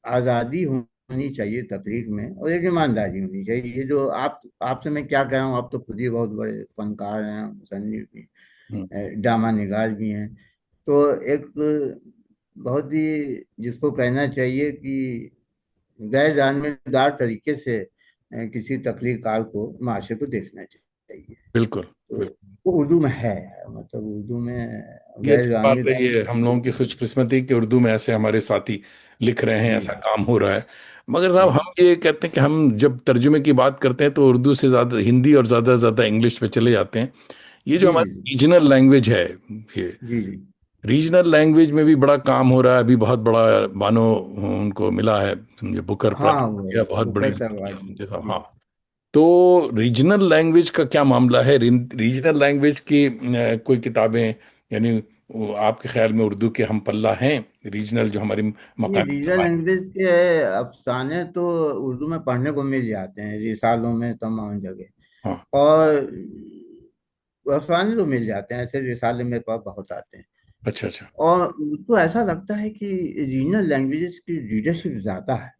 आज़ादी होनी चाहिए तकरीर में, और एक ईमानदारी होनी चाहिए। ये जो आपसे मैं क्या कह रहा हूँ, आप तो खुद ही बहुत बड़े फनकार हैं, मुसन्निफ भी, हम्म। ड्रामा निगार भी हैं। तो एक बहुत ही, जिसको कहना चाहिए कि गैर जानबदार तरीके से किसी तकरीरकार को, माशरे को देखना चाहिए। बिल्कुल। तो बिल्कुल। वो उर्दू में है, मतलब उर्दू में ये गैर अच्छी बात है, जानबदार। ये हम लोगों की खुशकिस्मती कि उर्दू में ऐसे हमारे साथी लिख रहे हैं, जी ऐसा काम हो रहा है। मगर साहब, जी हम ये कहते हैं कि हम जब तर्जुमे की बात करते हैं तो उर्दू से ज़्यादा हिंदी और ज़्यादा से ज़्यादा इंग्लिश पे चले जाते हैं। ये जो जी जी हमारी रीजनल लैंग्वेज है, ये जी जी रीजनल लैंग्वेज में भी बड़ा काम हो रहा है अभी। बहुत बड़ा बानो उनको मिला है, समझे, बुकर प्राइज। हाँ, वो या बहुत बड़ी बुकर बात साहब है, आती समझे साहब। जी। हाँ। तो रीजनल लैंग्वेज का क्या मामला है? रीजनल लैंग्वेज की कोई किताबें, यानी वो आपके ख्याल में उर्दू के हम पल्ला हैं? रीजनल जो हमारी ये मकामी रीजनल जबान। लैंग्वेज के अफसाने तो उर्दू में पढ़ने को मिल जाते हैं, रिसालों में, तमाम जगह। हाँ। और अफसाने तो मिल जाते हैं, ऐसे रिसाले मेरे पास बहुत आते हैं। अच्छा। अच्छा। और मुझको ऐसा लगता है कि रीजनल लैंग्वेजेस की रीडरशिप ज़्यादा है।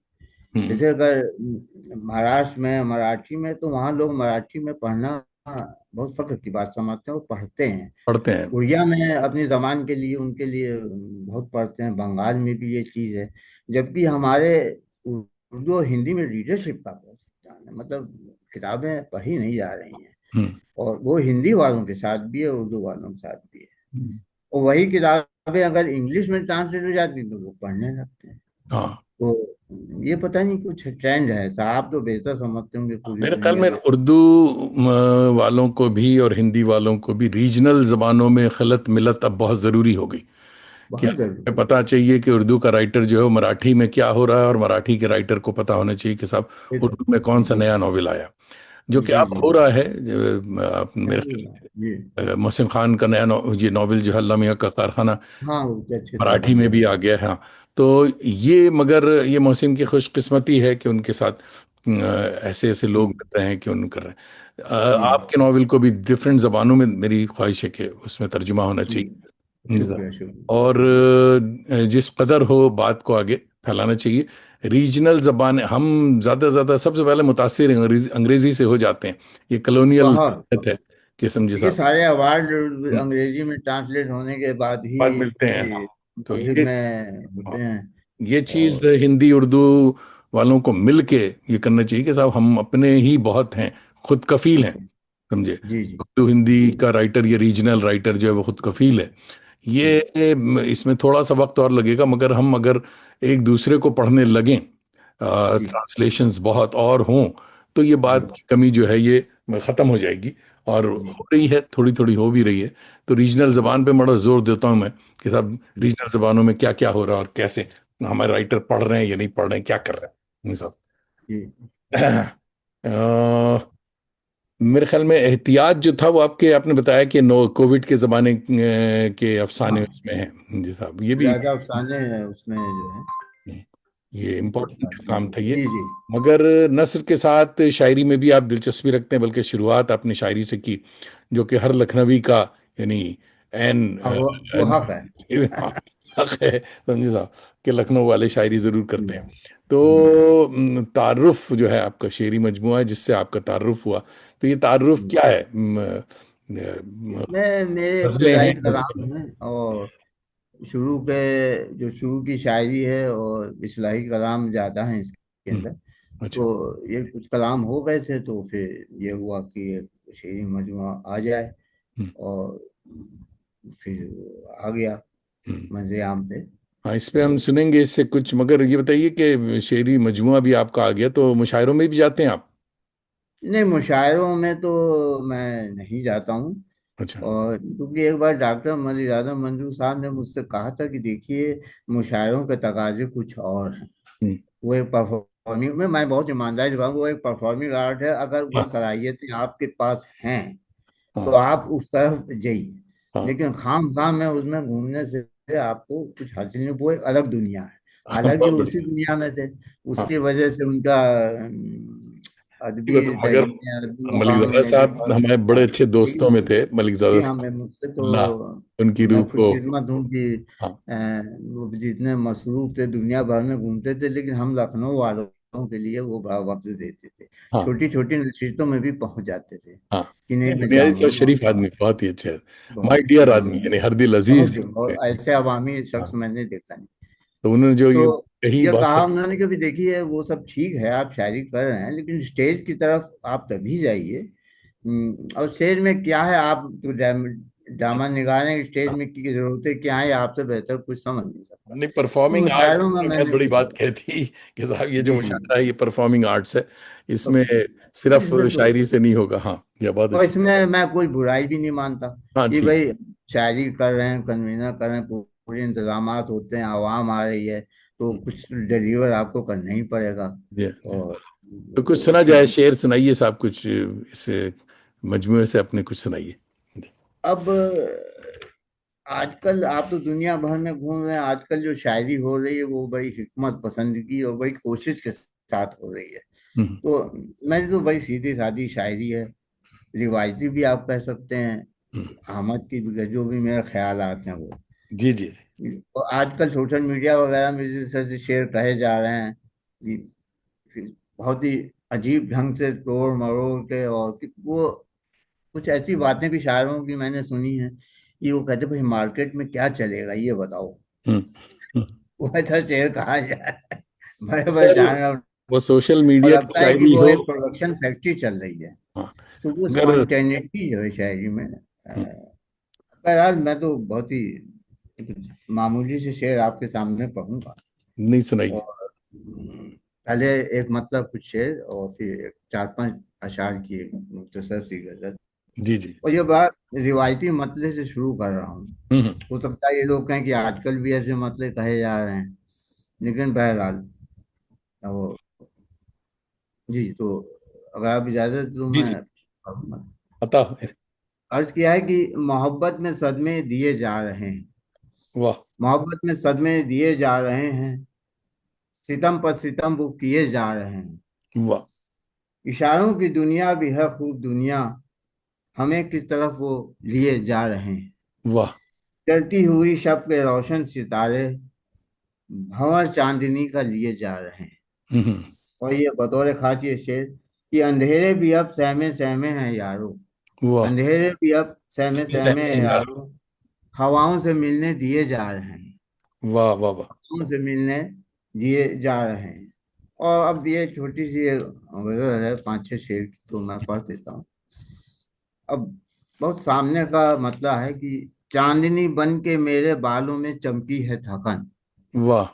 हम्म। जैसे अगर महाराष्ट्र में मराठी में, तो वहाँ लोग मराठी में पढ़ना बहुत फख्र की बात समझते हैं और पढ़ते हैं। पढ़ते हैं। उड़िया में अपनी जबान के लिए, उनके लिए बहुत पढ़ते हैं। बंगाल में भी ये चीज़ है। जबकि हमारे उर्दू और हिंदी में रीडरशिप का बहुत नुकसान है, मतलब किताबें पढ़ी नहीं जा रही हैं। हम्म। और वो हिंदी वालों के साथ भी है, उर्दू वालों के साथ भी है। हम्म। और वही किताबें अगर इंग्लिश में ट्रांसलेट हो जाती तो लोग पढ़ने लगते हैं। हाँ। तो ये पता नहीं, कुछ ट्रेंड है। साहब तो बेहतर समझते होंगे पूरी मेरे ख्याल दुनिया में में। उर्दू वालों को भी और हिंदी वालों को भी रीजनल जबानों में खलत मिलत अब बहुत ज़रूरी हो गई। कि बहुत हमें जरूरी है। पता चाहिए कि उर्दू का राइटर जो है वो मराठी में क्या हो रहा है, और मराठी के राइटर को पता होना चाहिए कि साहब बिल्कुल। उर्दू में कौन सा जी नया नॉवेल आया, जो कि जी अब जी हो जी। रहा है। मेरे चलिए ख्याल ना। जी। मोहसिन खान का नया ये नॉवेल जो है अल्लाह मियां का कारखाना, हाँ, वो तो अच्छी तरह मराठी बन में रहा भी है। आ गया है। हाँ। तो ये, मगर ये मोहसिन की खुशकिस्मती है कि उनके साथ ऐसे ऐसे लोग हम्म। मिल रहे हैं कि उन कर रहे हैं। जी आपके नॉवेल को भी डिफरेंट जबानों में, मेरी ख्वाहिश है कि उसमें तर्जुमा होना जी। चाहिए। शुक्रिया शुक्रिया। और जी जिस कदर हो बात को आगे फैलाना चाहिए। रीजनल जबान, हम ज़्यादा से ज़्यादा सबसे पहले मुतासिर अंग्रेज़ी से हो जाते हैं। ये कॉलोनियल बहुत है कि, समझे ये साहब। सारे अवार्ड अंग्रेजी में ट्रांसलेट होने के बाद ही बात मिलते हैं। हाँ। तो नसीब में हाँ, होते हैं। ये चीज़ और हिंदी उर्दू वालों को मिल के ये करना चाहिए कि साहब हम अपने ही बहुत हैं, खुद कफील हैं, बिल्कुल। समझे। जी जी उर्दू हिंदी जी का राइटर, ये रीजनल राइटर जो है वो खुद कफील है। जी ये इसमें थोड़ा सा वक्त और लगेगा, मगर हम अगर एक दूसरे को पढ़ने लगें, जी ट्रांसलेशंस बहुत और हों, तो ये बात जी की कमी जो है ये ख़त्म हो जाएगी। और जी हो रही है, थोड़ी थोड़ी हो भी रही है। तो रीजनल ज़बान पे बड़ा जोर देता हूँ मैं कि साहब जी रीजनल ज़बानों में क्या क्या हो रहा है और कैसे हमारे राइटर पढ़ रहे हैं या नहीं पढ़ रहे हैं, क्या कर रहे हैं साहब। जी। मेरे ख्याल में एहतियात जो था वो आपने बताया कि नो कोविड के ज़माने के अफसाने हाँ, उसमें हैं जी साहब, ये भी। राजा अफसाने हैं उसमें जो है। ये उनके इम्पोर्टेंट साथ में काम था ये। जी जी। मगर नस्र के साथ शायरी में भी आप दिलचस्पी रखते हैं, बल्कि शुरुआत आपने शायरी से की, जो कि हर लखनवी का, यानी एन हाँ, वो हक है। हक है, समझे साहब, कि लखनऊ वाले शायरी ज़रूर जी करते हैं। जी। तो तारुफ जो है आपका शेरी मजमुआ है जिससे आपका तारुफ हुआ, तो ये तारुफ क्या है? इसमें मेरे गजलें इब्तदाई हैं, कलाम नज़्में हैं? हैं, और शुरू की शायरी है, और इस्लाही कलाम ज़्यादा है इसके हम्म। अंदर। अच्छा। तो ये कुछ कलाम हो गए थे, तो फिर ये हुआ कि एक शेरी मजमूआ आ जाए। हम्म। और फिर आ गया हम्म। मंज़े आम पे। हाँ, इस पे हम तो सुनेंगे इससे कुछ, मगर ये बताइए कि शेरी मजमुआ भी आपका आ गया तो मुशायरों में भी जाते हैं आप? नहीं, मुशायरों में तो मैं नहीं जाता हूँ। अच्छा। और क्योंकि एक बार डॉक्टर मलिक मंजूर साहब ने मुझसे कहा था कि देखिए, मुशायरों के तकाजे कुछ और हैं। हम्म। वो एक परफॉर्मिंग में, मैं बहुत ईमानदारी से कहूँ, वो एक परफॉर्मिंग आर्ट है। अगर वो हाँ सलाहियतें आपके पास हैं तो हाँ आप उस तरफ जाइए। हाँ। लेकिन खाम खाम में उसमें घूमने से आपको कुछ हासिल नहीं। वो एक अलग दुनिया है। हाँ, हालांकि बहुत वो उसी बढ़िया। दुनिया में थे, हाँ। उसकी वजह से उनका ये अदबी तो मगर तहरीर में, अदबी मकाम मलिकजादा में भी साहब बहुत। हमारे बड़े अच्छे दोस्तों में जी। थे, मलिकजादा जी हाँ, साहब। मैं मुझसे तो, अल्लाह उनकी मैं रूह को। खुशकिस्मत हूँ कि हाँ वो जितने मसरूफ थे दुनिया भर में घूमते थे, लेकिन हम लखनऊ वालों के लिए वो बड़ा वक्त देते थे। हाँ छोटी छोटी नसीहतों में भी पहुंच जाते थे हाँ। कि नहीं, नहीं, मैं बुनियादी तो जाऊंगा। शरीफ आदमी, बहुत ही अच्छे। माई बहुत डियर आदमी, बहुत यानी हर दिल अजीज बहुत जिनको बहुत कहते ऐसे अवामी हैं। शख्स हाँ। मैंने देखा नहीं। तो उन्होंने जो ये तो कही ये बात कहा सब। उन्होंने कि भी देखिए, वो सब ठीक है, आप शायरी कर रहे हैं, लेकिन स्टेज की तरफ आप तभी जाइए। और स्टेज में क्या है, आप तो ड्रामा निगाह रहे हैं, स्टेज हाँ। में की जरूरत है क्या है, आपसे बेहतर कुछ समझ नहीं सकता। नहीं, तो परफॉर्मिंग आर्ट्स मुशायरों में में बहुत मैंने बड़ी कुछ। बात कह दी कि साहब ये जो जी जी। मुशायरा है ये परफॉर्मिंग आर्ट्स है। इसमें अब सिर्फ इसमें तो, शायरी से नहीं होगा। हाँ, यह बहुत और अच्छी। इसमें मैं कोई बुराई भी नहीं मानता हाँ कि ठीक। भाई शायरी कर रहे हैं, कन्वीनर कर रहे हैं, पूरे इंतजाम होते हैं, आवाम आ रही है, तो कुछ डिलीवर आपको करना ही पड़ेगा। ये और तो कुछ वो सुना उसकी, जाए, शेर सुनाइए साहब, कुछ इस मजमूए से अपने कुछ सुनाइए। अब आजकल आप तो दुनिया भर में घूम रहे हैं, आजकल जो शायरी हो रही है वो बड़ी हिकमत पसंदगी और बड़ी कोशिश के साथ हो रही है। हम्म। तो मेरी तो बड़ी सीधी सादी शायरी है, रिवायती भी आप कह सकते हैं, हम्म। अहमद की भी, जो भी मेरे ख्याल आते हैं वो। जी जी। और आजकल सोशल मीडिया वगैरह में जिस तरह से शेर कहे जा रहे हैं कि बहुत ही अजीब ढंग से तोड़ मरोड़ के, और कि वो कुछ ऐसी बातें भी शायरों की मैंने सुनी हैं कि वो कहते भाई मार्केट में क्या चलेगा ये बताओ। हम्म। हम्म। वो ऐसा शेर कहा जाए, बड़े अगर परेशान हैं। वो सोशल और मीडिया की लगता है कि शायरी वो हो। एक प्रोडक्शन फैक्ट्री चल रही है। हाँ। तो वो अगर स्पॉन्टेनिटी जो है शायरी में, हम्म, बहरहाल मैं तो बहुत ही मामूली से शेर आपके सामने पढ़ूंगा। नहीं सुनाइए। और पहले एक मतलब कुछ शेर, और फिर एक चार पांच अशार की एक मुख्तसर सी गजल। जी जी। और ये बात रिवायती मतले से शुरू कर रहा हूँ। हम्म। हो सकता है ये लोग कहें कि आजकल भी ऐसे मतले कहे जा रहे हैं, लेकिन बहरहाल वो, जी तो अगर आप इजाजत तो जी मैं जी। पढ़ूंगा। अता। अर्ज किया है कि मोहब्बत में सदमे दिए जा रहे हैं, वाह। मोहब्बत में सदमे दिए जा रहे हैं, सितम पर सितम वो किए जा रहे हैं, वाह। इशारों की दुनिया भी है खूब दुनिया, हमें किस तरफ वो लिए जा रहे हैं, वाह। जलती हुई शब के रोशन सितारे भंवर चांदनी का लिए जा रहे हैं। हम्म। और ये बतौर खास शेर कि अंधेरे भी अब सहमे सहमे हैं यारो, वाह। अंधेरे भी अब सहमे सहमे सहमे सहमे हैं यार। यारो, हवाओं से मिलने दिए जा रहे हैं, वाह वाह वाह। हवाओं से मिलने दिए जा रहे हैं। और अब ये छोटी सी एक गजल है, पांच छह शेर की, तो मैं पढ़ देता हूँ। अब बहुत सामने का मतलब है कि चांदनी बन के मेरे बालों में चमकी है थकन, वाह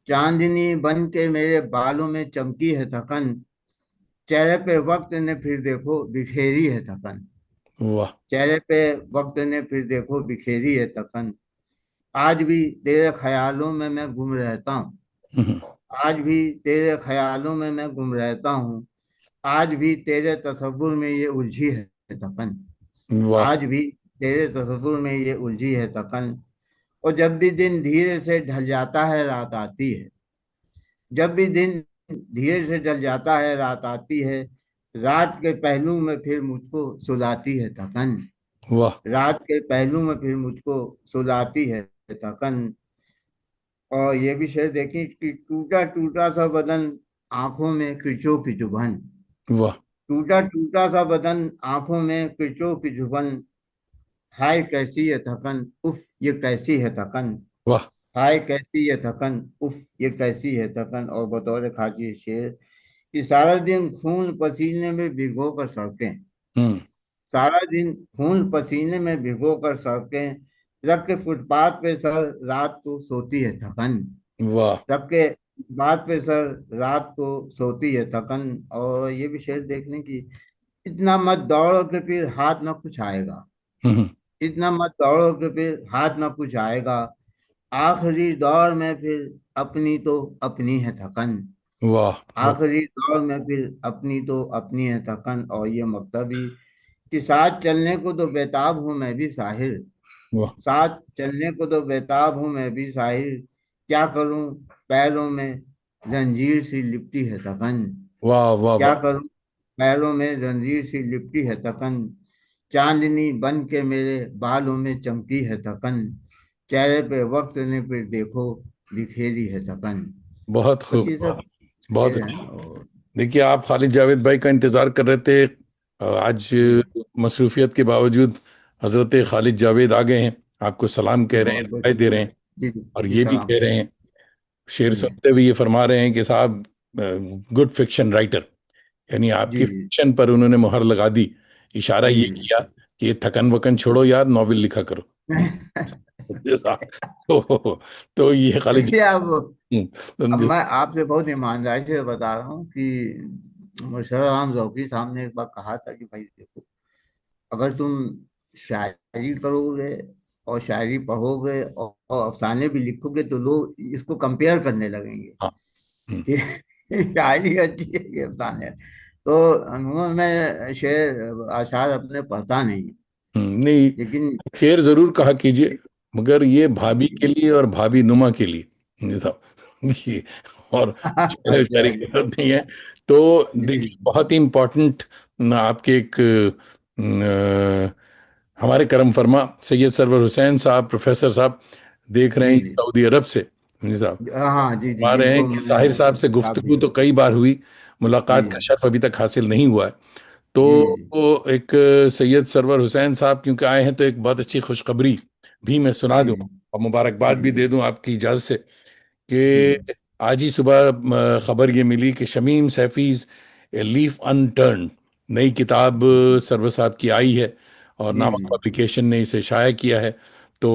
चांदनी बन के मेरे बालों में चमकी है थकन, चेहरे पे वक्त ने फिर देखो बिखेरी है थकन, वाह। चेहरे पे वक्त ने फिर देखो बिखेरी है थकन, आज भी तेरे ख्यालों में मैं गुम रहता हूँ, हम्म। आज भी तेरे ख्यालों में मैं गुम रहता हूँ, आज भी तेरे तसव्वुर में ये उलझी है थकन, वाह। आज भी तेरे तसव्वुर में ये उलझी है थकन। और जब भी दिन धीरे से ढल जाता है रात आती है, जब भी दिन धीरे से ढल जाता है रात आती है, रात के पहलू में फिर मुझको सुलाती है थकन, वाह। रात के पहलू में फिर मुझको सुलाती है थकन। और ये भी शेर देखिए कि टूटा टूटा सा बदन आंखों में कृचों की चुभन, वाह। टूटा टूटा सा बदन आंखों में कृचों की चुभन, हाय कैसी है थकन, उफ ये कैसी है थकन, वाह। हाय कैसी है थकन, उफ ये कैसी है थकन। और बतौर खाकी शेर कि सारा दिन खून पसीने में भिगो कर सड़कें, हम्म। सारा दिन खून पसीने में भिगो कर सड़कें, रख के फुटपाथ पे सर रात को सोती है थकन, वाह। रख के बात पे सर, रात को सोती है थकन। और ये विशेष देखने की, इतना मत दौड़ो कि फिर हाथ ना कुछ आएगा। हम्म। इतना मत दौड़ो कि फिर हाथ ना कुछ आएगा। आखिरी दौर में फिर अपनी तो अपनी है थकन। वाह वाह आखिरी दौर में फिर अपनी तो अपनी है थकन। और ये मकतभी कि साथ चलने को तो बेताब हूं मैं भी साहिर। वाह साथ चलने को तो बेताब हूं मैं भी साहिर। क्या करूं, पैरों में जंजीर सी लिपटी है थकन। वाह वाह क्या वाह। करूं, पैरों में जंजीर सी लिपटी है थकन। चांदनी बन के मेरे बालों में चमकी है थकन। चेहरे पे वक्त ने फिर देखो बिखेरी है थकन। बहुत बस खूब, ये सब बहुत शेर हैं। अच्छा। और देखिए, आप खालिद जावेद भाई का इंतजार कर रहे थे। आज जी, मसरूफियत के बावजूद हजरत खालिद जावेद आ गए हैं। आपको सलाम कह रहे हैं, बहुत बहुत दुआएं दे रहे शुक्रिया। हैं। जी जी और जी, ये भी सलाम कह रहे सलाम। हैं, शेर जी सुनते हुए ये फरमा रहे हैं कि साहब, गुड फिक्शन राइटर। यानी जी आपकी फिक्शन पर उन्होंने मुहर लगा दी। इशारा जी ये किया कि ये थकन वकन छोड़ो यार, नॉवेल लिखा करो। समझे साहब? तो ये खालिद देखिए, अब समझे? मैं आपसे बहुत ईमानदारी से बता रहा हूँ कि मुशर्रफ ज़ौकी साहब ने एक बार कहा था कि भाई देखो, अगर तुम शायरी करोगे और शायरी पढ़ोगे और अफसाने भी लिखोगे तो लोग इसको कंपेयर करने लगेंगे हाँ। हम्म। कि शायरी अच्छी है कि अफसाने हैं। तो अमूमन मैं शेर आशार अपने पढ़ता नहीं। नहीं, लेकिन शेर जरूर कहा कीजिए, मगर ये भाभी के जी। लिए और भाभी नुमा के लिए, समझे साहब? ये और शेर अच्छा बेचारी की जी जरूरत नहीं है। तो जी देखिए, बहुत ही इम्पोर्टेंट आपके एक हमारे करम फरमा सैयद सरवर हुसैन साहब, प्रोफेसर साहब, देख रहे हैं जी ये जी। सऊदी अरब से, समझे साहब? हाँ जी जी, बता रहे हैं जिनको कि मैंने साहिर साहब से किताब दी गुफ्तगू है। तो कई बार हुई, मुलाकात का जी शर्फ अभी तक हासिल नहीं हुआ है। तो जी जी वो एक सैयद सरवर हुसैन साहब क्योंकि आए हैं, तो एक बहुत अच्छी खुशखबरी भी मैं सुना जी दूं और मुबारकबाद जी भी दे दूं आपकी इजाज़त से, जी कि आज ही सुबह खबर ये मिली कि शमीम सैफीज लीफ अनटर्न नई किताब सरवर साहब की आई है, और जी नामक जी पब्लिकेशन ने इसे शाया किया है। तो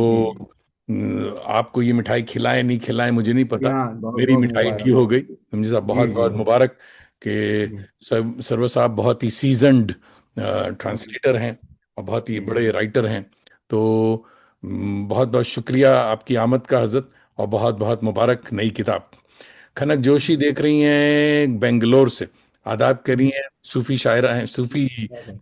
जी आपको ये मिठाई खिलाएं नहीं खिलाएं मुझे नहीं जी, पता, हाँ, बहुत मेरी बहुत मिठाई डी मुबारक। हो गई, समझे साहब? जी बहुत जी बहुत मुबारक कि जी सरवर साहब बहुत ही सीजन्ड जी ट्रांसलेटर हैं और बहुत ही जी बड़े राइटर हैं। तो बहुत बहुत शुक्रिया आपकी आमद का हजरत, और बहुत बहुत मुबारक नई किताब। खनक जोशी देख रही हैं बेंगलोर से, आदाब कर रही हैं, सूफी शायरा हैं, सूफी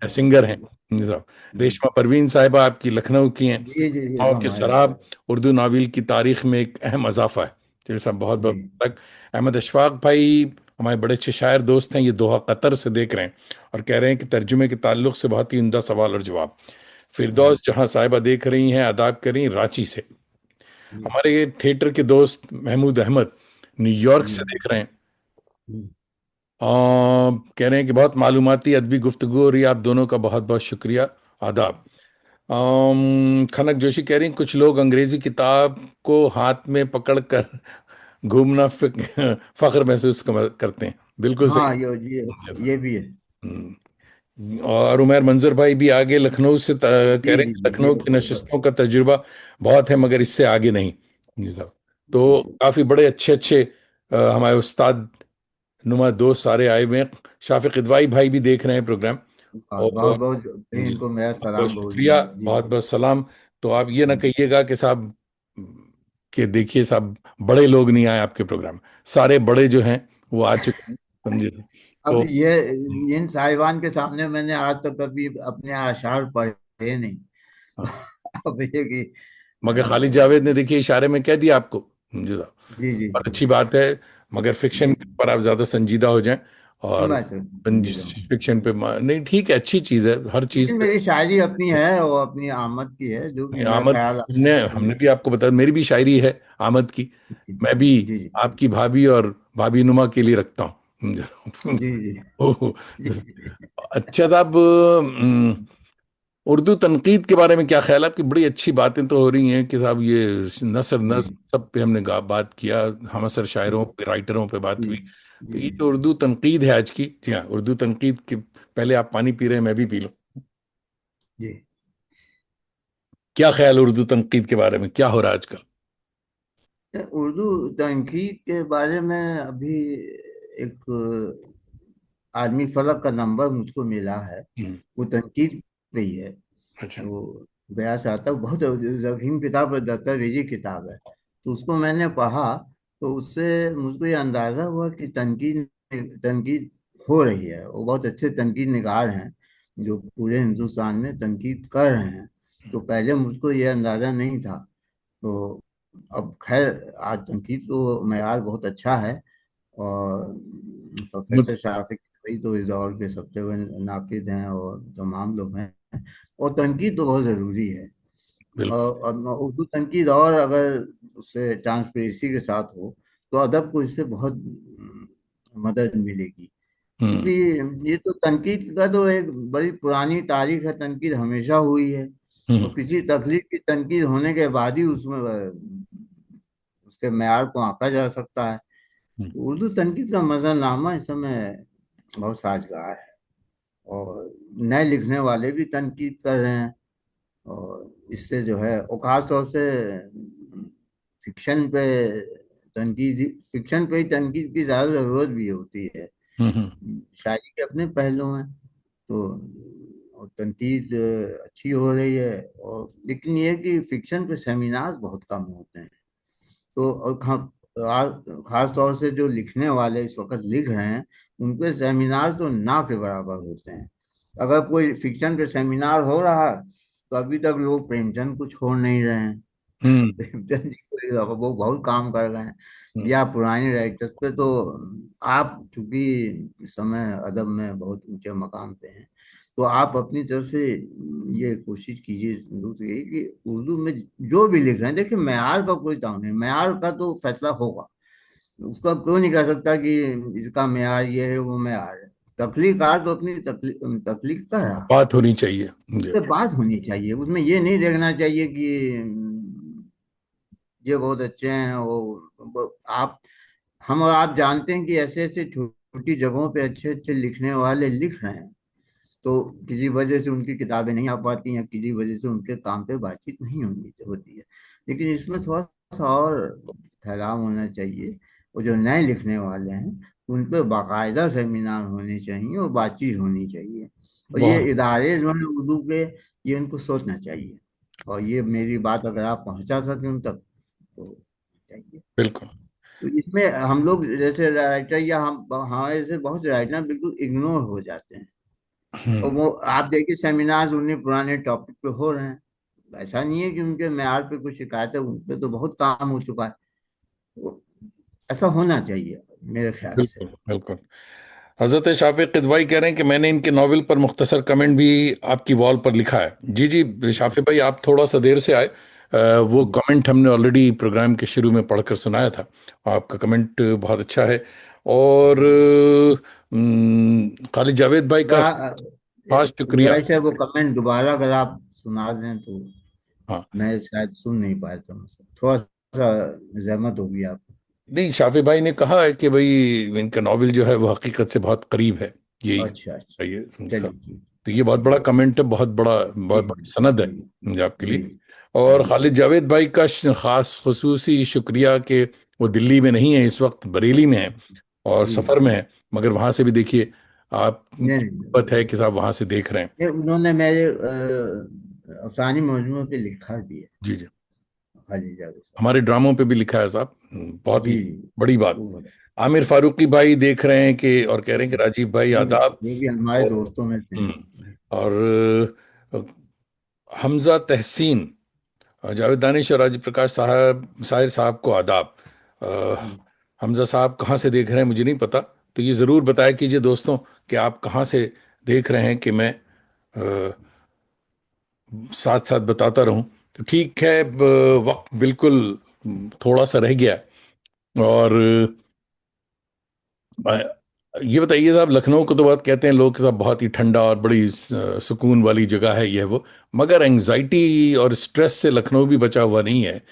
सिंगर हैं, जी साहब। रेशमा परवीन साहिबा आपकी लखनऊ की हैं, जी जी जी, और तो के हमारे शराब उर्दू नावल की तारीख में एक अहम इजाफा है। जी साहब, बहुत जी बहुत मुबारक। अहमद अशफाक भाई हमारे बड़े अच्छे शायर दोस्त हैं, ये दोहा कतर से देख रहे हैं और कह रहे हैं कि तर्जुमे के ताल्लुक से बहुत ही उम्दा सवाल और जवाब। जी फिरदौस जहां साहिबा देख रही हैं, आदाब करी रांची से। जी हमारे ये थिएटर के दोस्त महमूद अहमद न्यूयॉर्क जी से देख रहे हैं, जी कह रहे हैं कि बहुत मालूमाती अदबी गुफ्तगू हो रही है, आप दोनों का बहुत बहुत शुक्रिया, आदाब। खनक जोशी कह रही हैं कुछ लोग अंग्रेजी किताब को हाथ में पकड़कर घूमना फख्र महसूस करते हैं। बिल्कुल हाँ, सही। ये भी है। और उमर मंजर भाई भी आगे लखनऊ से कह जी रहे हैं जी कि जी जी, लखनऊ की नशिस्तों का तजुर्बा बहुत है मगर इससे आगे नहीं। जी साहब। जी तो काफी बड़े अच्छे अच्छे हमारे उस्ताद नुमा दोस्त सारे आए हुए हैं। शाफिक इदवाई भाई भी देख रहे हैं प्रोग्राम। बहुत और बहुत जी, इनको मेरा बहुत बहुत सलाम बोल शुक्रिया, दीजिए। जी बहुत बहुत सलाम। तो आप ये ना जी। कहिएगा कि साहब, कि देखिए साहब, बड़े लोग नहीं आए आपके प्रोग्राम में। सारे बड़े जो हैं वो आ चुके हैं, समझे? अब तो ये इन साहिबान के सामने मैंने आज तक कभी अपने आशार पढ़े नहीं। हाँ, अब ये कि मगर खालिद जावेद ने देखिए इशारे में कह दिया आपको, समझे साहब? जी जी और अच्छी बात है, मगर फिक्शन जी, पर आप ज्यादा संजीदा हो जाएं। और मैं समझा हूँ। फिक्शन पे नहीं, ठीक है, अच्छी चीज है हर चीज लेकिन पे। मेरी शायरी अपनी है और अपनी आमद की है, जो भी मेरा आमद, ख्याल आता हमने है हमने मुझे। भी आपको बताया, मेरी भी शायरी है आमद की। मैं भी जी जी आपकी भाभी और भाभी नुमा के लिए रखता हूँ। जी जी ओह, जी जी। अच्छा साहब, उर्दू तनकीद के बारे में क्या ख्याल है आपकी? बड़ी अच्छी बातें तो हो रही हैं कि साहब ये नसर जी नज्म सब पे हमने बात किया, हम असर शायरों पे, राइटरों पे बात जी हुई। तो जी ये जो उर्दू तनकीद है आज की, जी हाँ, उर्दू तनकीद के पहले आप पानी पी रहे हैं, मैं भी पी लूं। जी। क्या ख्याल है उर्दू तनकीद के बारे में, क्या हो रहा है आजकल? उर्दू तनकीद के बारे में अभी एक आदमी फलक का नंबर मुझको मिला है। हम्म। वो तनकीद पे ही है। अच्छा। वो गया से आता है, बहुत जहीन किताब है, दस्तावेजी किताब है। तो उसको मैंने पढ़ा, तो उससे मुझको ये अंदाजा हुआ कि तनकीद तनकीद हो रही है। वो बहुत अच्छे तनकीद निगार हैं जो पूरे हिंदुस्तान में तनकीद कर रहे हैं। तो पहले मुझको ये अंदाजा नहीं था। तो अब खैर आज तनकीद तो मयार बहुत अच्छा है। और मुझ- प्रोफेसर शाफिक भाई तो इस दौर के सबसे बड़े नाकिद हैं, और तमाम लोग हैं। और तनकीद तो बहुत ज़रूरी है। बिल्कुल। और उर्दू तनकीद, और अगर उससे ट्रांसपेरेंसी के साथ हो तो अदब को इससे बहुत मदद मिलेगी। हम्म। क्योंकि ये तो तनकीद का तो एक बड़ी पुरानी तारीख है, तनकीद हमेशा हुई है। हम्म। और किसी तकलीफ की तनकीद होने के बाद ही उसमें उसके मेयार को आंका जा सकता है। हम्म। उर्दू तनकीद का मजरनामा इस समय बहुत साजगार है। और नए लिखने वाले भी तनकीद कर रहे हैं। और इससे जो है, और खास तौर से फिक्शन पे तनकीद, फिक्शन पे ही तनकीद की ज्यादा जरूरत भी होती है। हम्म। शायरी के अपने पहलू हैं। तो और तनकीद अच्छी हो रही है। और लेकिन ये है कि फिक्शन पे सेमिनार्स बहुत कम होते हैं। तो और खास तौर से जो लिखने वाले इस वक्त लिख रहे हैं, उनके सेमिनार तो ना के बराबर होते हैं। अगर कोई फिक्शन पे सेमिनार हो रहा है, तो अभी तक लोग प्रेमचंद को छोड़ नहीं रहे हैं। हम्म। प्रेमचंद जी वो बहुत काम कर रहे हैं। हम्म। या पुराने राइटर्स पे तो आप चूंकि इस समय अदब में बहुत ऊंचे मकाम पे हैं, तो आप अपनी तरफ से ये कोशिश कीजिए जरूर यही कि उर्दू में जो भी लिख रहे हैं, देखिए मैार का कोई दाव नहीं, मैार का तो फैसला होगा। उसका कोई नहीं कह सकता कि इसका मैार ये है वो मैार है। तख्लीकार तो अपनी तख्लीक कर रहा है। बात होनी चाहिए मुझे। पे बात होनी चाहिए, उसमें ये नहीं देखना चाहिए कि ये बहुत अच्छे हैं। आप, हम और आप जानते हैं कि ऐसे ऐसे छोटी जगहों पे अच्छे अच्छे लिखने वाले लिख रहे हैं। तो किसी वजह से उनकी किताबें नहीं आ पाती हैं, किसी वजह से उनके काम पे बातचीत नहीं होती है। लेकिन इसमें थोड़ा सा और फैलाव होना चाहिए। और जो नए लिखने वाले हैं, उन पे बाकायदा सेमिनार होने चाहिए और बातचीत होनी चाहिए। और ये बहुत। इदारे जो हैं उर्दू के, ये इनको सोचना चाहिए। और ये मेरी बात अगर आप पहुंचा सकें उन तक तो चाहिए। बिल्कुल। तो इसमें हम लोग जैसे राइटर, या हम हमारे से बहुत से राइटर बिल्कुल इग्नोर हो जाते हैं। और हम्म। वो आप देखिए सेमिनार्स उन्हें पुराने टॉपिक पे हो रहे हैं। ऐसा नहीं है कि उनके मेयार पे कुछ शिकायत है, उन पे तो बहुत काम हो चुका है। तो ऐसा होना चाहिए मेरे ख्याल से। बिल्कुल। बिल्कुल। हजरत शाफिक किदवाई कह रहे हैं कि मैंने इनके नॉवेल पर मुख्तसर कमेंट भी आपकी वॉल पर लिखा है। जी जी शाफिक भाई, आप थोड़ा सा देर से आए। वो कमेंट हमने ऑलरेडी प्रोग्राम के शुरू में पढ़कर सुनाया था। आपका कमेंट बहुत अच्छा है। और खालिद जावेद भाई का दोबारा खास शुक्रिया। गुजारिश है, वो कमेंट दोबारा अगर आप सुना दें तो। हाँ। मैं शायद सुन नहीं पाया था मुझसे, थोड़ा सा जहमत होगी आपको। नहीं, शाफिक भाई ने कहा है कि भाई इनका नॉवेल जो है वो हकीकत से बहुत करीब है। यही अच्छा अच्छा। ये चलिए ठीक। तो ये बहुत बड़ा ठीक। कमेंट है, बहुत बड़ा, बहुत जी। बड़ी सनद है जी। मुझे आपके जी। लिए। और जी। खालिद जावेद भाई का खास खसूसी शुक्रिया कि वो दिल्ली में नहीं है इस वक्त, बरेली में है और जी। सफ़र में है। मगर वहां से भी देखिए, आप नहीं बात है नहीं, कि साहब वहां से देख रहे हैं। ये उन्होंने मेरे अफसानी मजमू पे लिखा भी है, जी जी। खाली जावेद साहब। हमारे ड्रामों पे भी लिखा है साहब। बहुत जी ही जी। बड़ी बात। वो बता। आमिर फारूकी भाई देख रहे हैं कि, और कह रहे हैं कि राजीव भाई जी, आदाब। ये भी हमारे और दोस्तों में से हैं। और हमजा तहसीन, जावेद दानिश और राजीव प्रकाश साहब, साहिर साहब को आदाब। अ, जी। हमजा साहब कहाँ से देख रहे हैं मुझे नहीं पता, तो ये ज़रूर बताया कीजिए दोस्तों कि आप कहाँ से देख रहे हैं कि मैं साथ साथ बताता रहूं। तो ठीक है, वक्त बिल्कुल थोड़ा सा रह गया है। और ये बताइए साहब, लखनऊ को तो बात कहते हैं लोग साहब बहुत ही ठंडा और बड़ी सुकून वाली जगह है ये वो। मगर एंजाइटी और स्ट्रेस से लखनऊ भी बचा हुआ नहीं है।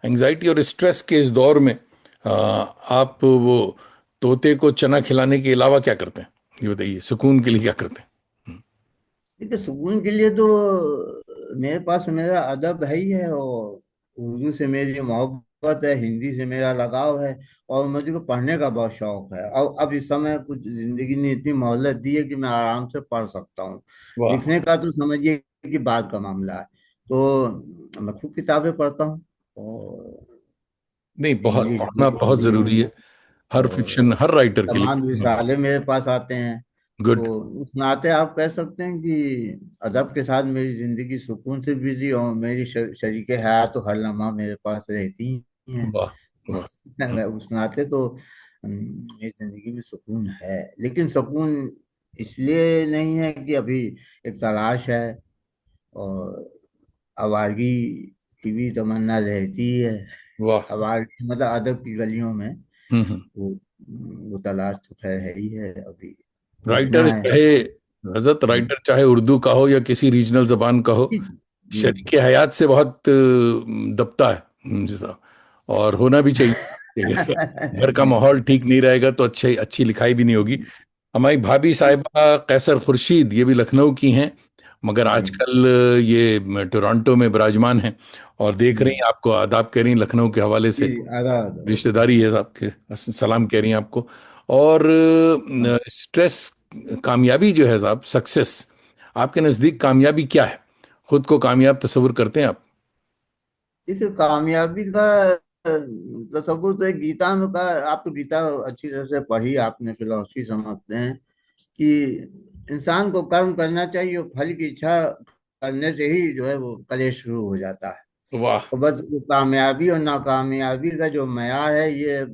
एंजाइटी और स्ट्रेस के इस दौर में आप वो तोते को चना खिलाने के अलावा क्या करते हैं? ये बताइए, सुकून के लिए क्या करते हैं? देखिए, सुकून के लिए तो मेरे पास मेरा अदब है ही है, और उर्दू से मेरी मोहब्बत मोहब्बत है, हिंदी से मेरा लगाव है, और मुझे को पढ़ने का बहुत शौक है। अब इस समय कुछ जिंदगी ने इतनी मोहलत दी है कि मैं आराम से पढ़ सकता हूँ। वाह। लिखने का तो समझिए कि बाद का मामला है। तो मैं खूब किताबें पढ़ता हूँ, और नहीं, बहुत इंग्लिश भी, पढ़ना बहुत हिंदी जरूरी भी, है, हर फिक्शन और हर राइटर के तमाम लिए। रिसाले मेरे पास आते हैं। गुड। तो उस नाते आप कह सकते हैं कि अदब के साथ मेरी जिंदगी सुकून से बीती, और मेरी शरीके हयात तो हर लम्हा मेरे पास रहती ही हैं। वाह वाह। मैं उस नाते तो मेरी जिंदगी में सुकून है। लेकिन सुकून इसलिए नहीं है कि अभी एक तलाश है, और आवारगी की भी तमन्ना रहती है। वाह। आवारगी मतलब अदब की गलियों में, हम्म। वो वो तलाश तो खैर है ही है, अभी देखना राइटर है। चाहे हजरत हम्म, राइटर चाहे उर्दू का हो या किसी रीजनल जबान का हो, जी जी शरीक हयात से बहुत दबता है। जैसा, और होना भी चाहिए। घर का जी माहौल ठीक नहीं रहेगा तो अच्छी अच्छी लिखाई भी नहीं होगी। हमारी भाभी साहिबा कैसर खुर्शीद, ये भी लखनऊ की हैं, मगर जी आजकल ये टोरंटो में विराजमान हैं, और देख रही जी हैं आपको, आदाब कह रही हैं लखनऊ के हवाले जी, से, आदाब। रिश्तेदारी है आपके, सलाम कह रही हैं आपको। और स्ट्रेस, कामयाबी जो है साहब, सक्सेस, आपके नज़दीक कामयाबी क्या है? खुद को कामयाब तस्वुर करते हैं आप? देखिए, कामयाबी का तस्वुर तो एक गीता में का, आप तो गीता अच्छी तरह से पढ़ी, आपने फिलोसफी समझते हैं कि इंसान को कर्म करना चाहिए, और फल की इच्छा करने से ही जो है वो कलेश शुरू हो जाता है। वाह। और बस वो कामयाबी और नाकामयाबी का जो मयार है, ये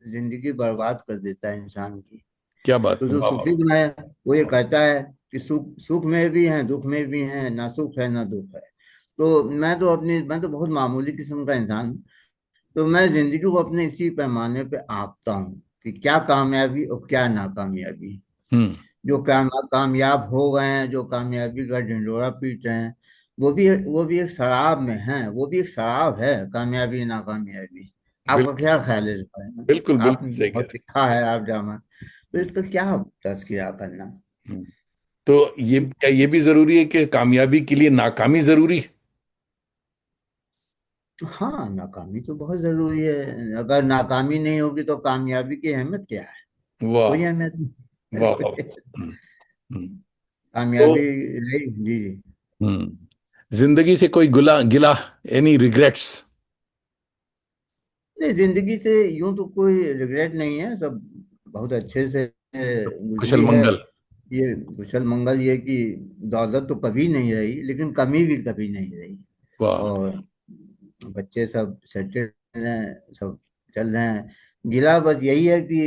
जिंदगी बर्बाद कर देता है इंसान की। क्या बात तो है, जो वाह वाह। सूफीज्म है, वो ये कहता है कि सुख सुख में भी है, दुख में भी है, ना सुख है ना दुख है। तो मैं तो बहुत मामूली किस्म का इंसान हूँ। तो मैं जिंदगी को अपने इसी पैमाने पे आंकता हूँ कि क्या कामयाबी और क्या नाकामयाबी। हम्म। जो कामयाब हो गए हैं, जो कामयाबी का ढिंढोरा पीट रहे हैं, वो भी एक शराब में है, वो भी एक शराब है, कामयाबी नाकामयाबी। आपका बिल्कुल क्या ख्याल है इस बारे में? बिल्कुल बिल्कुल आपने सही कह बहुत रहे लिखा है, आप जामा, तो इसका क्या तज़किरा करना? हैं। तो ये क्या ये भी जरूरी है कि कामयाबी के लिए नाकामी जरूरी है? हाँ, नाकामी तो बहुत जरूरी है। अगर नाकामी नहीं होगी तो कामयाबी की अहमियत क्या है? वाह कोई अहमियत वाह वाह। नहीं। हम्म, हम्म। तो कामयाबी नहीं, जी जी। जिंदगी से कोई गुला गिला, एनी रिग्रेट्स? नहीं, जिंदगी से यूं तो कोई रिग्रेट नहीं है, सब बहुत अच्छे से कुशल गुजरी है। मंगल। ये कुशल मंगल, ये कि दौलत तो कभी नहीं रही, लेकिन कमी भी कभी नहीं रही। वाह। और बच्चे सब सेटल हैं, सब चल रहे हैं। गिला बस यही है कि